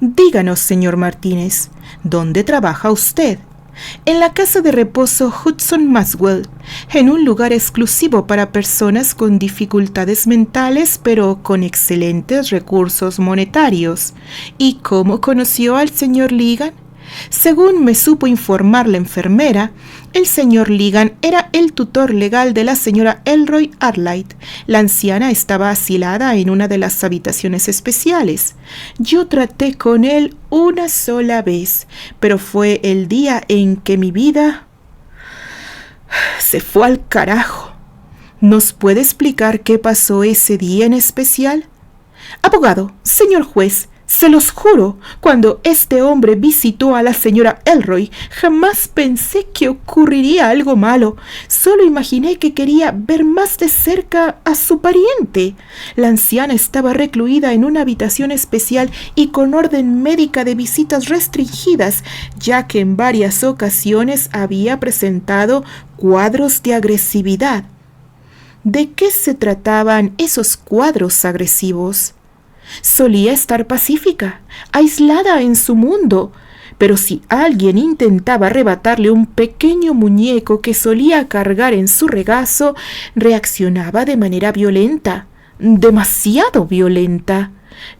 Díganos, señor Martínez, ¿dónde trabaja usted? En la casa de reposo Hudson Maxwell, en un lugar exclusivo para personas con dificultades mentales pero con excelentes recursos monetarios. ¿Y cómo conoció al señor Ligan? Según me supo informar la enfermera, el señor Ligan era el tutor legal de la señora Elroy Arlight. La anciana estaba asilada en una de las habitaciones especiales. Yo traté con él una sola vez, pero fue el día en que mi vida se fue al carajo. ¿Nos puede explicar qué pasó ese día en especial? Abogado, señor juez, se los juro, cuando este hombre visitó a la señora Elroy, jamás pensé que ocurriría algo malo. Solo imaginé que quería ver más de cerca a su pariente. La anciana estaba recluida en una habitación especial y con orden médica de visitas restringidas, ya que en varias ocasiones había presentado cuadros de agresividad. ¿De qué se trataban esos cuadros agresivos? Solía estar pacífica, aislada en su mundo, pero si alguien intentaba arrebatarle un pequeño muñeco que solía cargar en su regazo, reaccionaba de manera violenta, demasiado violenta.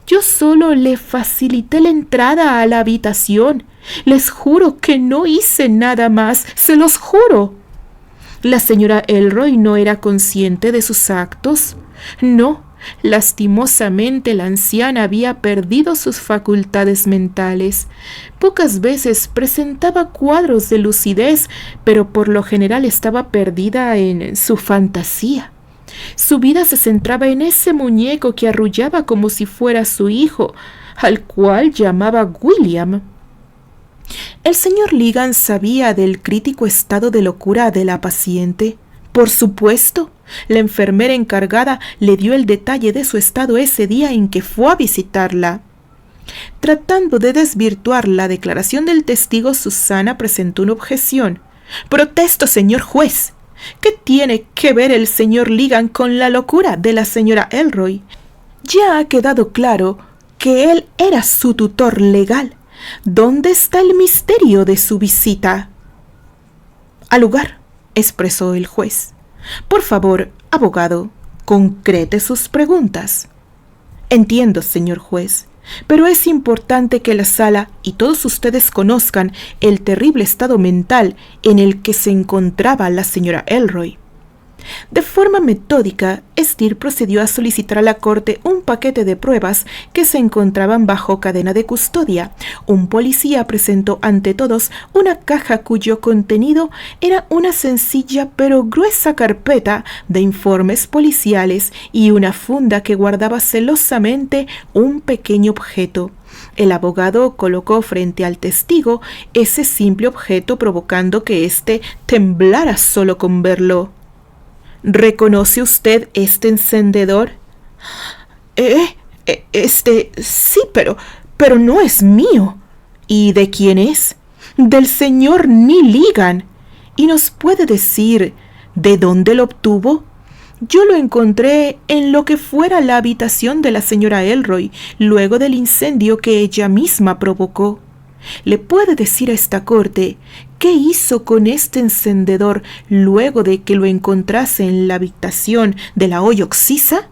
Yo solo le facilité la entrada a la habitación. Les juro que no hice nada más, se los juro. La señora Elroy no era consciente de sus actos. No. Lastimosamente la anciana había perdido sus facultades mentales. Pocas veces presentaba cuadros de lucidez, pero por lo general estaba perdida en su fantasía. Su vida se centraba en ese muñeco que arrullaba como si fuera su hijo, al cual llamaba William. El señor Ligan sabía del crítico estado de locura de la paciente. Por supuesto, la enfermera encargada le dio el detalle de su estado ese día en que fue a visitarla. Tratando de desvirtuar la declaración del testigo, Susana presentó una objeción. «Protesto, señor juez. ¿Qué tiene que ver el señor Ligan con la locura de la señora Elroy? Ya ha quedado claro que él era su tutor legal. ¿Dónde está el misterio de su visita?» «Al lugar», expresó el juez. «Por favor, abogado, concrete sus preguntas». «Entiendo, señor juez, pero es importante que la sala y todos ustedes conozcan el terrible estado mental en el que se encontraba la señora Elroy». De forma metódica, Steele procedió a solicitar a la corte un paquete de pruebas que se encontraban bajo cadena de custodia. Un policía presentó ante todos una caja cuyo contenido era una sencilla pero gruesa carpeta de informes policiales y una funda que guardaba celosamente un pequeño objeto. El abogado colocó frente al testigo ese simple objeto, provocando que éste temblara solo con verlo. ¿Reconoce usted este encendedor? Sí, pero no es mío. ¿Y de quién es? Del señor Neil Ligan. ¿Y nos puede decir de dónde lo obtuvo? Yo lo encontré en lo que fuera la habitación de la señora Elroy, luego del incendio que ella misma provocó. ¿Le puede decir a esta corte qué hizo con este encendedor luego de que lo encontrase en la habitación de la Hoy Oxisa?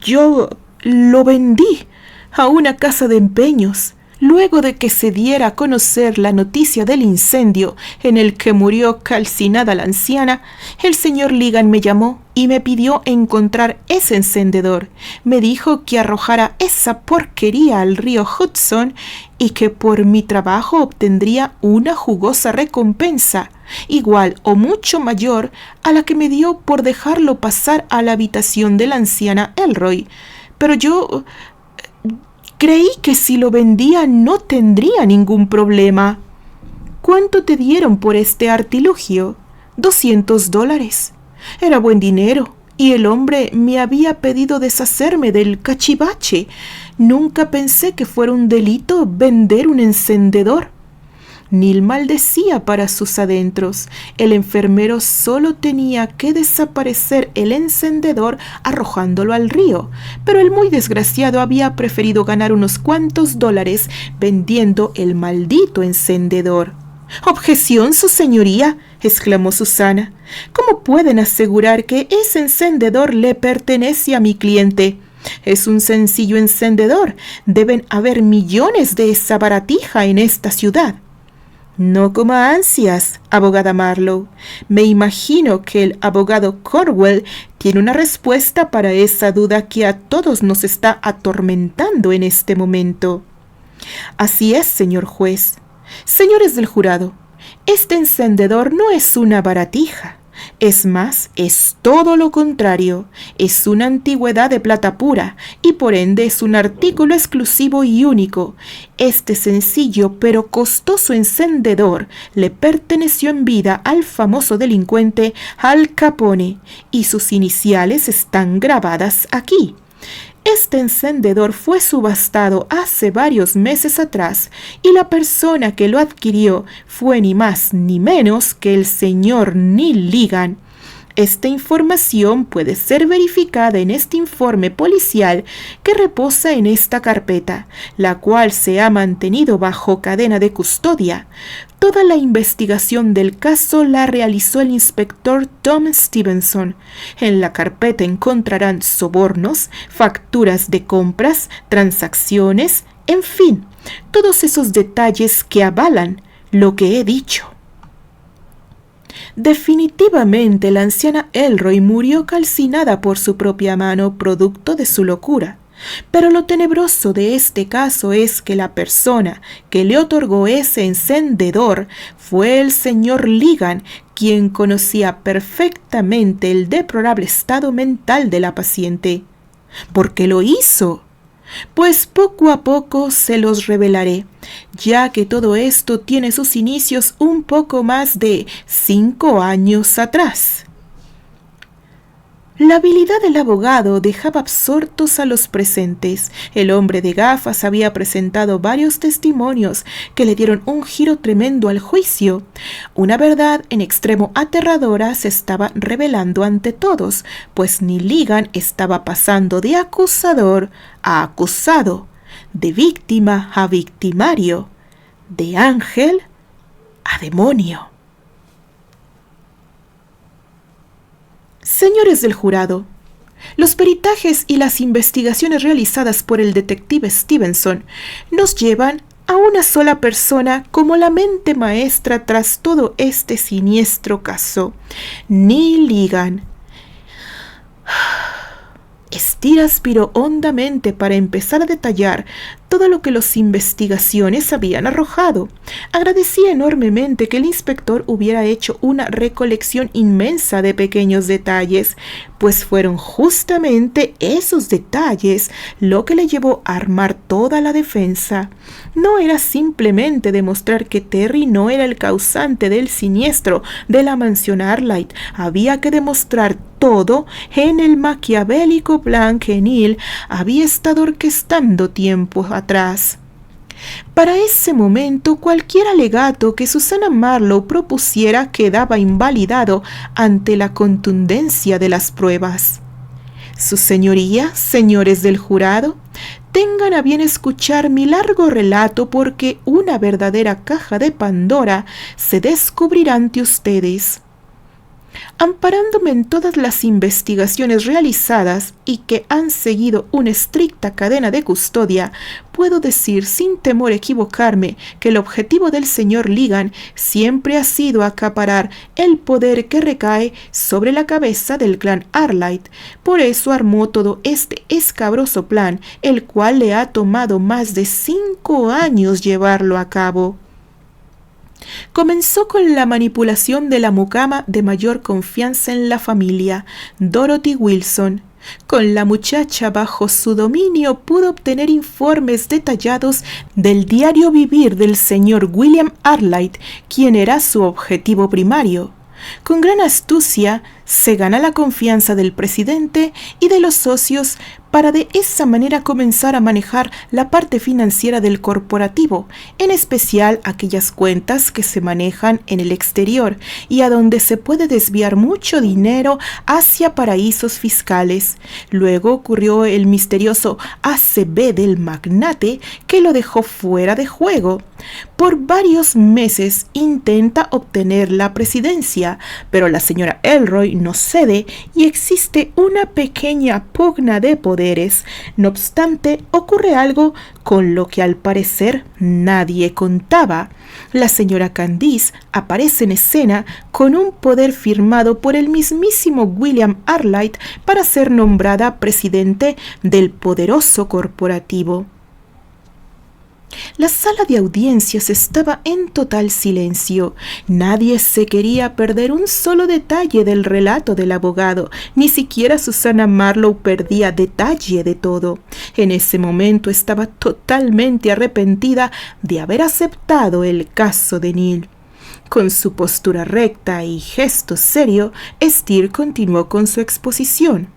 Yo lo vendí a una casa de empeños, luego de que se diera a conocer la noticia del incendio en el que murió calcinada la anciana. El señor Ligan me llamó y me pidió encontrar ese encendedor. Me dijo que arrojara esa porquería al río Hudson y que por mi trabajo obtendría una jugosa recompensa, igual o mucho mayor a la que me dio por dejarlo pasar a la habitación de la anciana Elroy. Pero yo creí que si lo vendía no tendría ningún problema. ¿Cuánto te dieron por este artilugio? $200. Era buen dinero, y el hombre me había pedido deshacerme del cachivache. Nunca pensé que fuera un delito vender un encendedor. Neil maldecía para sus adentros. El enfermero solo tenía que desaparecer el encendedor arrojándolo al río, pero el muy desgraciado había preferido ganar unos cuantos dólares vendiendo el maldito encendedor. «¡Objeción, su señoría!», exclamó Susana. «¿Cómo pueden asegurar que ese encendedor le pertenece a mi cliente? Es un sencillo encendedor. Deben haber millones de esa baratija en esta ciudad». «No coma ansias, abogada Marlowe. Me imagino que el abogado Cornwell tiene una respuesta para esa duda que a todos nos está atormentando en este momento». «Así es, señor juez. Señores del jurado, este encendedor no es una baratija. Es más, es todo lo contrario. Es una antigüedad de plata pura y por ende es un artículo exclusivo y único. Este sencillo pero costoso encendedor le perteneció en vida al famoso delincuente Al Capone y sus iniciales están grabadas aquí. Este encendedor fue subastado hace varios meses atrás y la persona que lo adquirió fue ni más ni menos que el señor Neil Ligan. Esta información puede ser verificada en este informe policial que reposa en esta carpeta, la cual se ha mantenido bajo cadena de custodia. Toda la investigación del caso la realizó el inspector Tom Stevenson. En la carpeta encontrarán sobornos, facturas de compras, transacciones, en fin, todos esos detalles que avalan lo que he dicho. Definitivamente la anciana Elroy murió calcinada por su propia mano, producto de su locura. Pero lo tenebroso de este caso es que la persona que le otorgó ese encendedor fue el señor Ligan, quien conocía perfectamente el deplorable estado mental de la paciente. ¿Por qué lo hizo? Pues poco a poco se los revelaré, ya que todo esto tiene sus inicios un poco más de 5 años atrás. La habilidad del abogado dejaba absortos a los presentes. El hombre de gafas había presentado varios testimonios que le dieron un giro tremendo al juicio. Una verdad en extremo aterradora se estaba revelando ante todos, pues Neil Ligan estaba pasando de acusador a acusado, de víctima a victimario, de ángel a demonio. Señores del jurado, los peritajes y las investigaciones realizadas por el detective Stevenson nos llevan a una sola persona como la mente maestra tras todo este siniestro caso, Neil Ligan. Steer aspiró hondamente para empezar a detallar todo lo que las investigaciones habían arrojado. Agradecía enormemente que el inspector hubiera hecho una recolección inmensa de pequeños detalles, pues fueron justamente esos detalles lo que le llevó a armar toda la defensa. No era simplemente demostrar que Terry no era el causante del siniestro de la mansión Arlight, había que demostrar todo en el maquiavélico plan que Neil había estado orquestando tiempo atrás. Para ese momento, cualquier alegato que Susana Marlowe propusiera quedaba invalidado ante la contundencia de las pruebas. Sus señorías, señores del jurado, tengan a bien escuchar mi largo relato porque una verdadera caja de Pandora se descubrirá ante ustedes. Amparándome en todas las investigaciones realizadas y que han seguido una estricta cadena de custodia, puedo decir sin temor a equivocarme que el objetivo del señor Ligan siempre ha sido acaparar el poder que recae sobre la cabeza del clan Arlight. Por eso armó todo este escabroso plan, el cual le ha tomado más de 5 años llevarlo a cabo. Comenzó con la manipulación de la mucama de mayor confianza en la familia, Dorothy Wilson. Con la muchacha bajo su dominio pudo obtener informes detallados del diario vivir del señor William Arlight, quien era su objetivo primario. Con gran astucia se gana la confianza del presidente y de los socios para de esa manera comenzar a manejar la parte financiera del corporativo, en especial aquellas cuentas que se manejan en el exterior y a donde se puede desviar mucho dinero hacia paraísos fiscales. Luego ocurrió el misterioso ACB del magnate que lo dejó fuera de juego. Por varios meses intenta obtener la presidencia, pero la señora Elroy no cede y existe una pequeña pugna de poderes. No obstante, ocurre algo con lo que al parecer nadie contaba. La señora Candice aparece en escena con un poder firmado por el mismísimo William Arlight para ser nombrada presidente del poderoso corporativo. La sala de audiencias estaba en total silencio. Nadie se quería perder un solo detalle del relato del abogado. Ni siquiera Susana Marlowe perdía detalle de todo. En ese momento estaba totalmente arrepentida de haber aceptado el caso de Neil. Con su postura recta y gesto serio, Steer continuó con su exposición.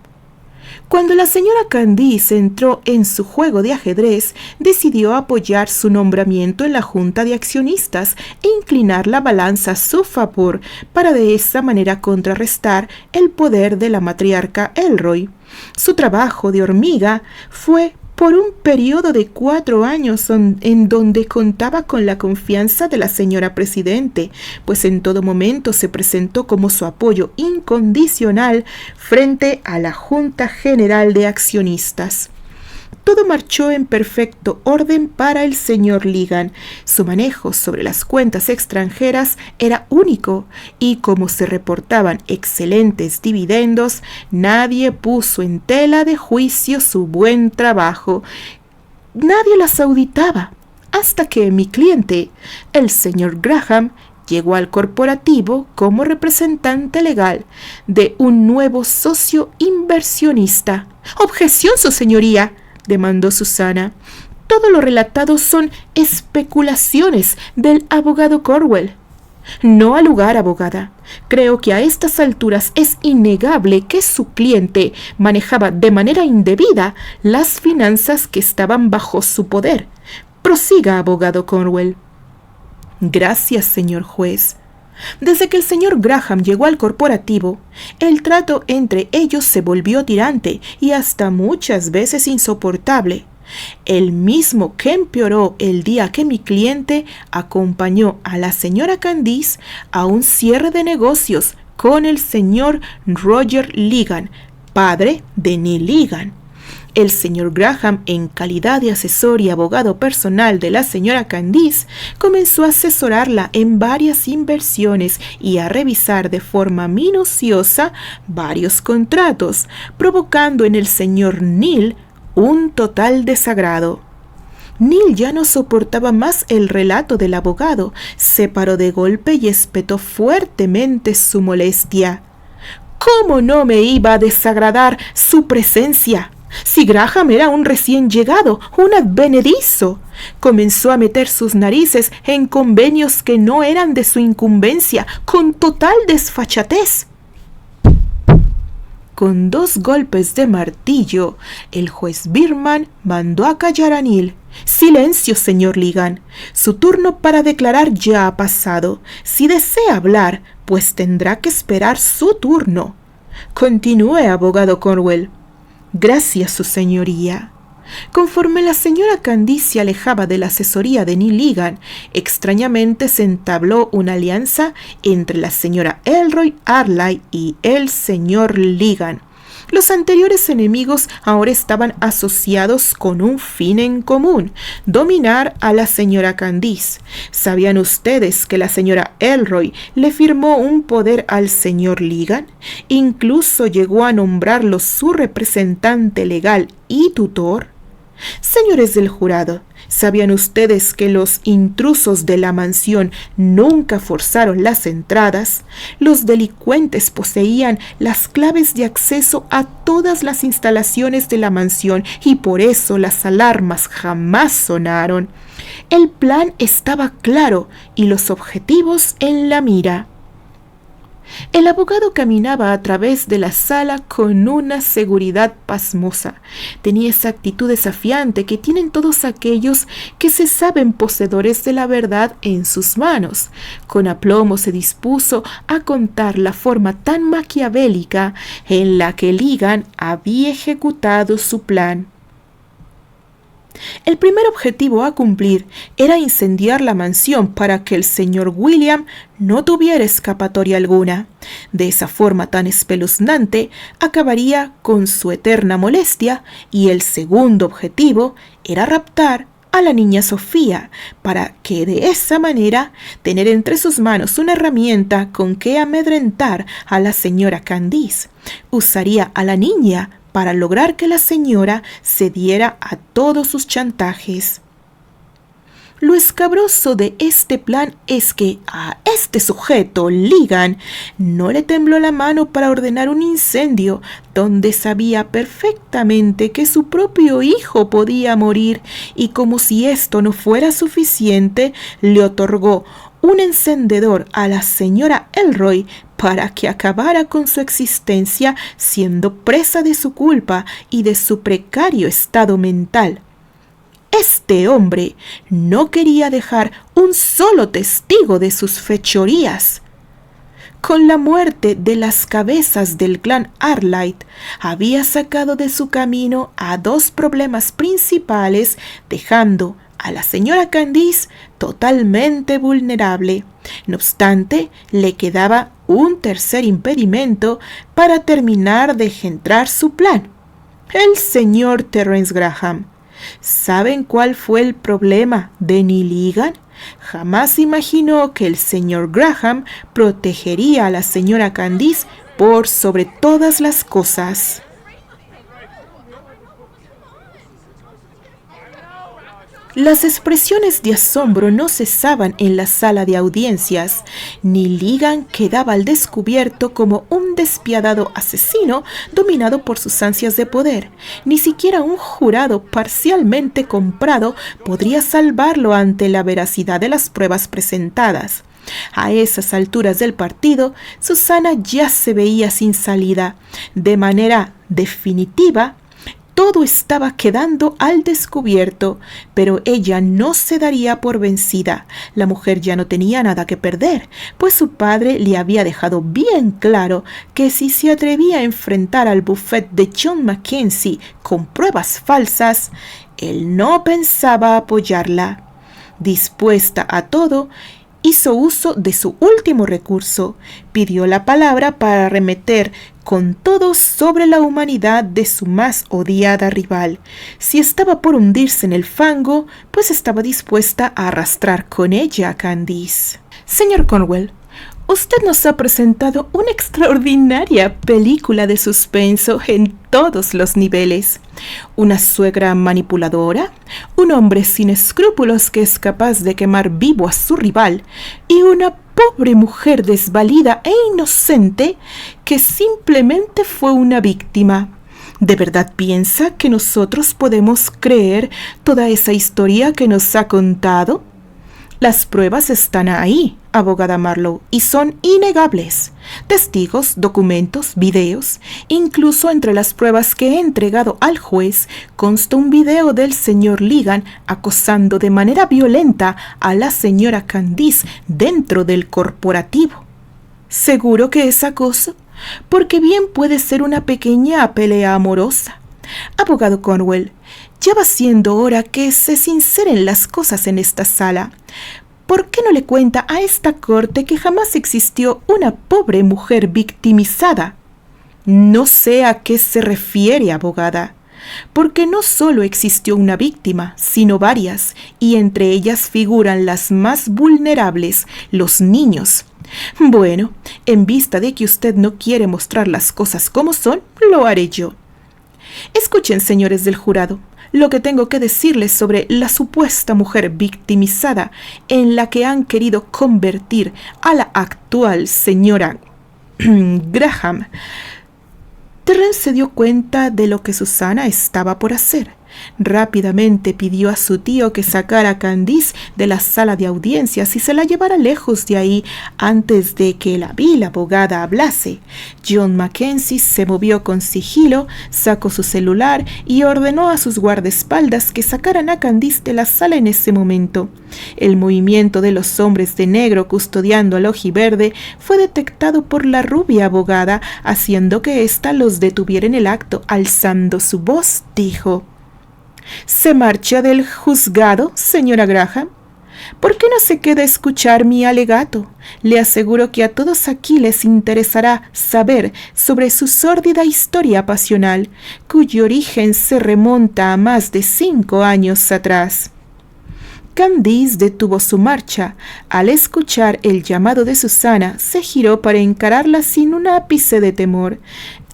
Cuando la señora Candice entró en su juego de ajedrez, decidió apoyar su nombramiento en la junta de accionistas e inclinar la balanza a su favor para de esa manera contrarrestar el poder de la matriarca Elroy. Su trabajo de hormiga fue por un periodo de 4 años en donde contaba con la confianza de la señora presidente, pues en todo momento se presentó como su apoyo incondicional frente a la Junta General de Accionistas. Todo marchó en perfecto orden para el señor Ligan. Su manejo sobre las cuentas extranjeras era único y como se reportaban excelentes dividendos, nadie puso en tela de juicio su buen trabajo. Nadie las auditaba hasta que mi cliente, el señor Graham, llegó al corporativo como representante legal de un nuevo socio inversionista. «¡Objeción, su señoría!», demandó Susana. «Todo lo relatado son especulaciones del abogado Corwell». «No ha lugar, abogada. Creo que a estas alturas es innegable que su cliente manejaba de manera indebida las finanzas que estaban bajo su poder. Prosiga, abogado Corwell». «Gracias, señor juez. Desde que el señor Graham llegó al corporativo, el trato entre ellos se volvió tirante y hasta muchas veces insoportable, el mismo que empeoró el día que mi cliente acompañó a la señora Candice a un cierre de negocios con el señor Roger Ligan, padre de Neil Ligan. El señor Graham, en calidad de asesor y abogado personal de la señora Candice, comenzó a asesorarla en varias inversiones y a revisar de forma minuciosa varios contratos, provocando en el señor Neal un total desagrado. Neal ya no soportaba más el relato del abogado, se paró de golpe y espetó fuertemente su molestia. ¿Cómo no me iba a desagradar su presencia? Si Graham era un recién llegado, un advenedizo. Comenzó a meter sus narices en convenios que no eran de su incumbencia, con total desfachatez. Con 2 golpes de martillo, el juez Birman mandó a callar a Neal. «Silencio, señor Ligan. Su turno para declarar ya ha pasado. Si desea hablar, pues tendrá que esperar su turno». «Continúe, abogado Cornwell». «Gracias, su señoría». Conforme la señora Candice se alejaba de la asesoría de Neal Ligan, extrañamente se entabló una alianza entre la señora Elroy Arley y el señor Ligan. Los anteriores enemigos ahora estaban asociados con un fin en común: dominar a la señora Candice. ¿Sabían ustedes que la señora Elroy le firmó un poder al señor Ligan? Incluso llegó a nombrarlo su representante legal y tutor. Señores del jurado, ¿sabían ustedes que los intrusos de la mansión nunca forzaron las entradas? Los delincuentes poseían las claves de acceso a todas las instalaciones de la mansión y por eso las alarmas jamás sonaron. El plan estaba claro y los objetivos en la mira. El abogado caminaba a través de la sala con una seguridad pasmosa. Tenía esa actitud desafiante que tienen todos aquellos que se saben poseedores de la verdad en sus manos. Con aplomo se dispuso a contar la forma tan maquiavélica en la que Ligan había ejecutado su plan. El primer objetivo a cumplir era incendiar la mansión para que el señor William no tuviera escapatoria alguna. De esa forma tan espeluznante acabaría con su eterna molestia, y el segundo objetivo era raptar a la niña Sofía, para que de esa manera tener entre sus manos una herramienta con que amedrentar a la señora Candice. Usaría a la niña para lograr que la señora cediera a todos sus chantajes. Lo escabroso de este plan es que a este sujeto, Ligan, no le tembló la mano para ordenar un incendio donde sabía perfectamente que su propio hijo podía morir, y como si esto no fuera suficiente, le otorgó un encendedor a la señora Elroy para que acabara con su existencia, siendo presa de su culpa y de su precario estado mental. Este hombre no quería dejar un solo testigo de sus fechorías. Con la muerte de las cabezas del clan Arley, había sacado de su camino a 2 problemas principales, dejando a la señora Candice totalmente vulnerable. No obstante, le quedaba un tercer impedimento para terminar de engendrar su plan: el señor Terence Graham. ¿Saben cuál fue el problema de Neal Ligan? Jamás imaginó que el señor Graham protegería a la señora Candice por sobre todas las cosas. Las expresiones de asombro no cesaban en la sala de audiencias. Neal Ligan quedaba al descubierto como un despiadado asesino dominado por sus ansias de poder. Ni siquiera un jurado parcialmente comprado podría salvarlo ante la veracidad de las pruebas presentadas. A esas alturas del partido, Susana ya se veía sin salida. De manera definitiva, todo estaba quedando al descubierto, pero ella no se daría por vencida. La mujer ya no tenía nada que perder, pues su padre le había dejado bien claro que si se atrevía a enfrentar al bufete de John Mackenzie con pruebas falsas, él no pensaba apoyarla. Dispuesta a todo, hizo uso de su último recurso. Pidió la palabra para arremeter con todo sobre la humanidad de su más odiada rival. Si estaba por hundirse en el fango, pues estaba dispuesta a arrastrar con ella a Candice. Señor Cornwell, usted nos ha presentado una extraordinaria película de suspenso en todos los niveles. Una suegra manipuladora, un hombre sin escrúpulos que es capaz de quemar vivo a su rival y una pobre mujer desvalida e inocente que simplemente fue una víctima. ¿De verdad piensa que nosotros podemos creer toda esa historia que nos ha contado? Las pruebas están ahí, abogada Marlowe, y son innegables. Testigos, documentos, videos. Incluso entre las pruebas que he entregado al juez consta un video del señor Ligan acosando de manera violenta a la señora Candice dentro del corporativo. ¿Seguro que es acoso? Porque bien puede ser una pequeña pelea amorosa. Abogado Cornwell, ya va siendo hora que se sinceren las cosas en esta sala. ¿Por qué no le cuenta a esta corte que jamás existió una pobre mujer victimizada? No sé a qué se refiere, abogada, porque no solo existió una víctima, sino varias, y entre ellas figuran las más vulnerables, los niños. Bueno, en vista de que usted no quiere mostrar las cosas como son, lo haré yo. Escuchen, señores del jurado, lo que tengo que decirles sobre la supuesta mujer victimizada en la que han querido convertir a la actual señora Graham. Terrence se dio cuenta de lo que Susana estaba por hacer. Rápidamente pidió a su tío que sacara a Candice de la sala de audiencias y se la llevara lejos de ahí antes de que la vil abogada hablase. John Mackenzie se movió con sigilo, sacó su celular y ordenó a sus guardaespaldas que sacaran a Candice de la sala en ese momento. El movimiento de los hombres de negro custodiando al ojiverde fue detectado por la rubia abogada, haciendo que ésta los detuviera en el acto. Alzando su voz, dijo: ¿Se marcha del juzgado, señora Graham? ¿Por qué no se queda a escuchar mi alegato? Le aseguro que a todos aquí les interesará saber sobre su sórdida historia pasional, cuyo origen se remonta a más de 5 años atrás. Candice detuvo su marcha. Al escuchar el llamado de Susana, se giró para encararla sin un ápice de temor.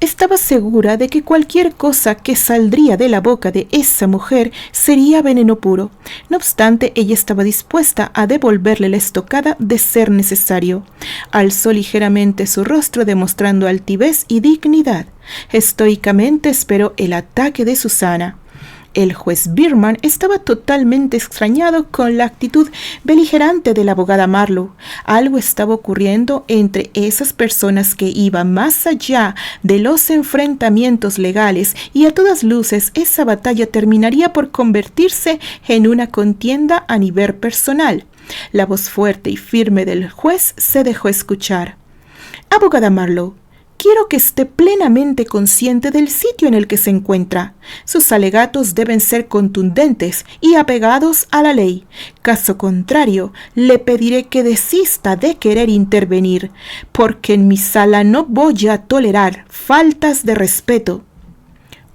Estaba segura de que cualquier cosa que saldría de la boca de esa mujer sería veneno puro. No obstante, ella estaba dispuesta a devolverle la estocada de ser necesario. Alzó ligeramente su rostro demostrando altivez y dignidad. Estoicamente esperó el ataque de Susana. El juez Birman estaba totalmente extrañado con la actitud beligerante de la abogada Marlowe. Algo estaba ocurriendo entre esas personas que iba más allá de los enfrentamientos legales, y a todas luces esa batalla terminaría por convertirse en una contienda a nivel personal. La voz fuerte y firme del juez se dejó escuchar. Abogada Marlowe, quiero que esté plenamente consciente del sitio en el que se encuentra. Sus alegatos deben ser contundentes y apegados a la ley. Caso contrario, le pediré que desista de querer intervenir, porque en mi sala no voy a tolerar faltas de respeto.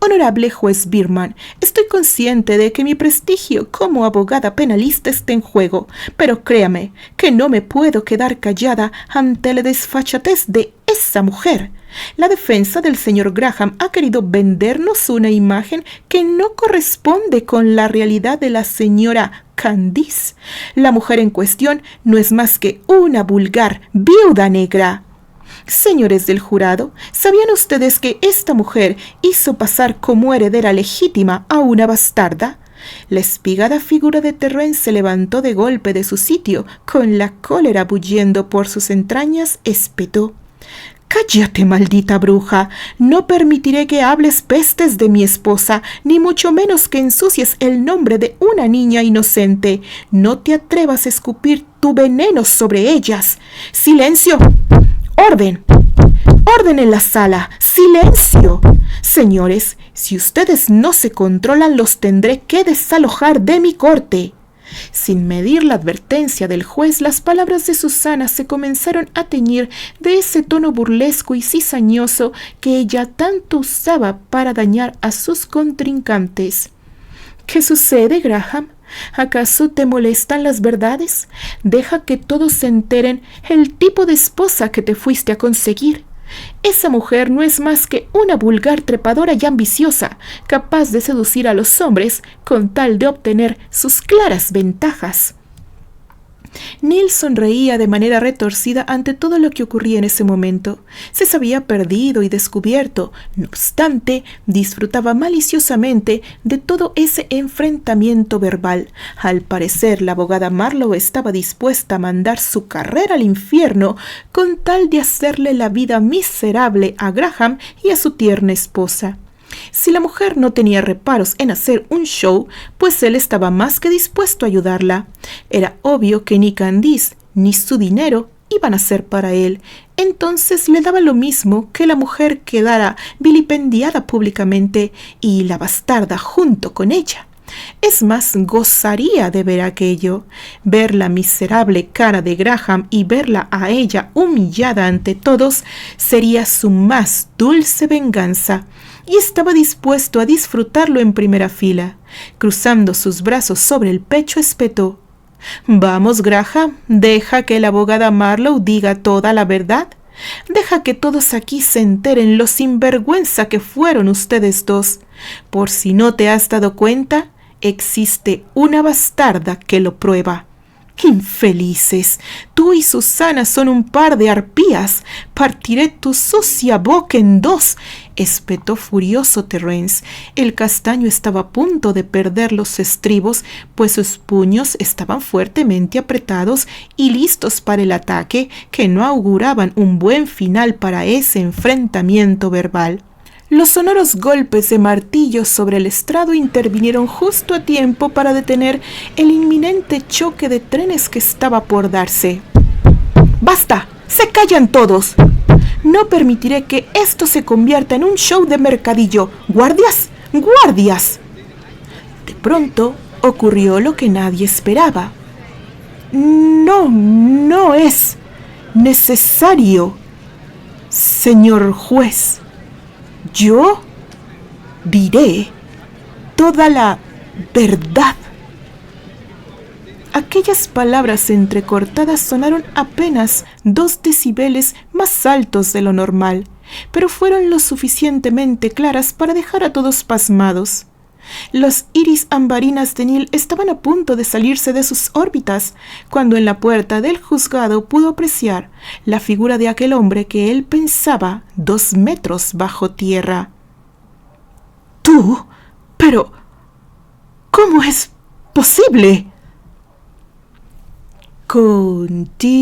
Honorable juez Birman, estoy consciente de que mi prestigio como abogada penalista está en juego, pero créame que no me puedo quedar callada ante la desfachatez de esa mujer. La defensa del señor Graham ha querido vendernos una imagen que no corresponde con la realidad de la señora Candice. La mujer en cuestión no es más que una vulgar viuda negra. Señores del jurado, ¿sabían ustedes que esta mujer hizo pasar como heredera legítima a una bastarda? La espigada figura de Terrence se levantó de golpe de su sitio, con la cólera bulliendo por sus entrañas, espetó: «Cállate, maldita bruja. No permitiré que hables pestes de mi esposa, ni mucho menos que ensucies el nombre de una niña inocente. No te atrevas a escupir tu veneno sobre ellas. ¡Silencio! ¡Orden! ¡Orden en la sala! ¡Silencio! Señores, si ustedes no se controlan, los tendré que desalojar de mi corte». Sin medir la advertencia del juez, las palabras de Susana se comenzaron a teñir de ese tono burlesco y cizañoso que ella tanto usaba para dañar a sus contrincantes. ¿Qué sucede, Graham? ¿Acaso te molestan las verdades? Deja que todos se enteren el tipo de esposa que te fuiste a conseguir. Esa mujer no es más que una vulgar trepadora y ambiciosa, capaz de seducir a los hombres con tal de obtener sus claras ventajas. Neil sonreía de manera retorcida ante todo lo que ocurría en ese momento. Se sabía perdido y descubierto. No obstante, disfrutaba maliciosamente de todo ese enfrentamiento verbal. Al parecer, la abogada Marlowe estaba dispuesta a mandar su carrera al infierno con tal de hacerle la vida miserable a Graham y a su tierna esposa. Si la mujer no tenía reparos en hacer un show, pues él estaba más que dispuesto a ayudarla. Era obvio que ni Candice ni su dinero iban a ser para él. Entonces le daba lo mismo que la mujer quedara vilipendiada públicamente y la bastarda junto con ella. Es más, gozaría de ver aquello, ver la miserable cara de Graham y verla a ella humillada ante todos, sería su más dulce venganza. Y estaba dispuesto a disfrutarlo en primera fila. Cruzando sus brazos sobre el pecho, espetó: «Vamos, Graham, deja que la abogada Marlowe diga toda la verdad. Deja que todos aquí se enteren lo sinvergüenza que fueron ustedes dos. Por si no te has dado cuenta, existe una bastarda que lo prueba». «Infelices, tú y Susana son un par de arpías. Partiré tu sucia boca en dos», espetó furioso Terence. El castaño estaba a punto de perder los estribos, pues sus puños estaban fuertemente apretados y listos para el ataque, que no auguraban un buen final para ese enfrentamiento verbal. Los sonoros golpes de martillo sobre el estrado intervinieron justo a tiempo para detener el inminente choque de trenes que estaba por darse. «¡Basta! ¡Se callan todos! No permitiré que esto se convierta en un show de mercadillo. ¡Guardias! ¡Guardias!». De pronto ocurrió lo que nadie esperaba. No es necesario, señor juez. Yo diré toda la verdad». Aquellas palabras entrecortadas sonaron apenas 2 decibeles más altos de lo normal, pero fueron lo suficientemente claras para dejar a todos pasmados. Los iris ambarinas de Neil estaban a punto de salirse de sus órbitas, cuando en la puerta del juzgado pudo apreciar la figura de aquel hombre que él pensaba 2 metros bajo tierra. «¿Tú? Pero ¿cómo es posible?». «Continuará».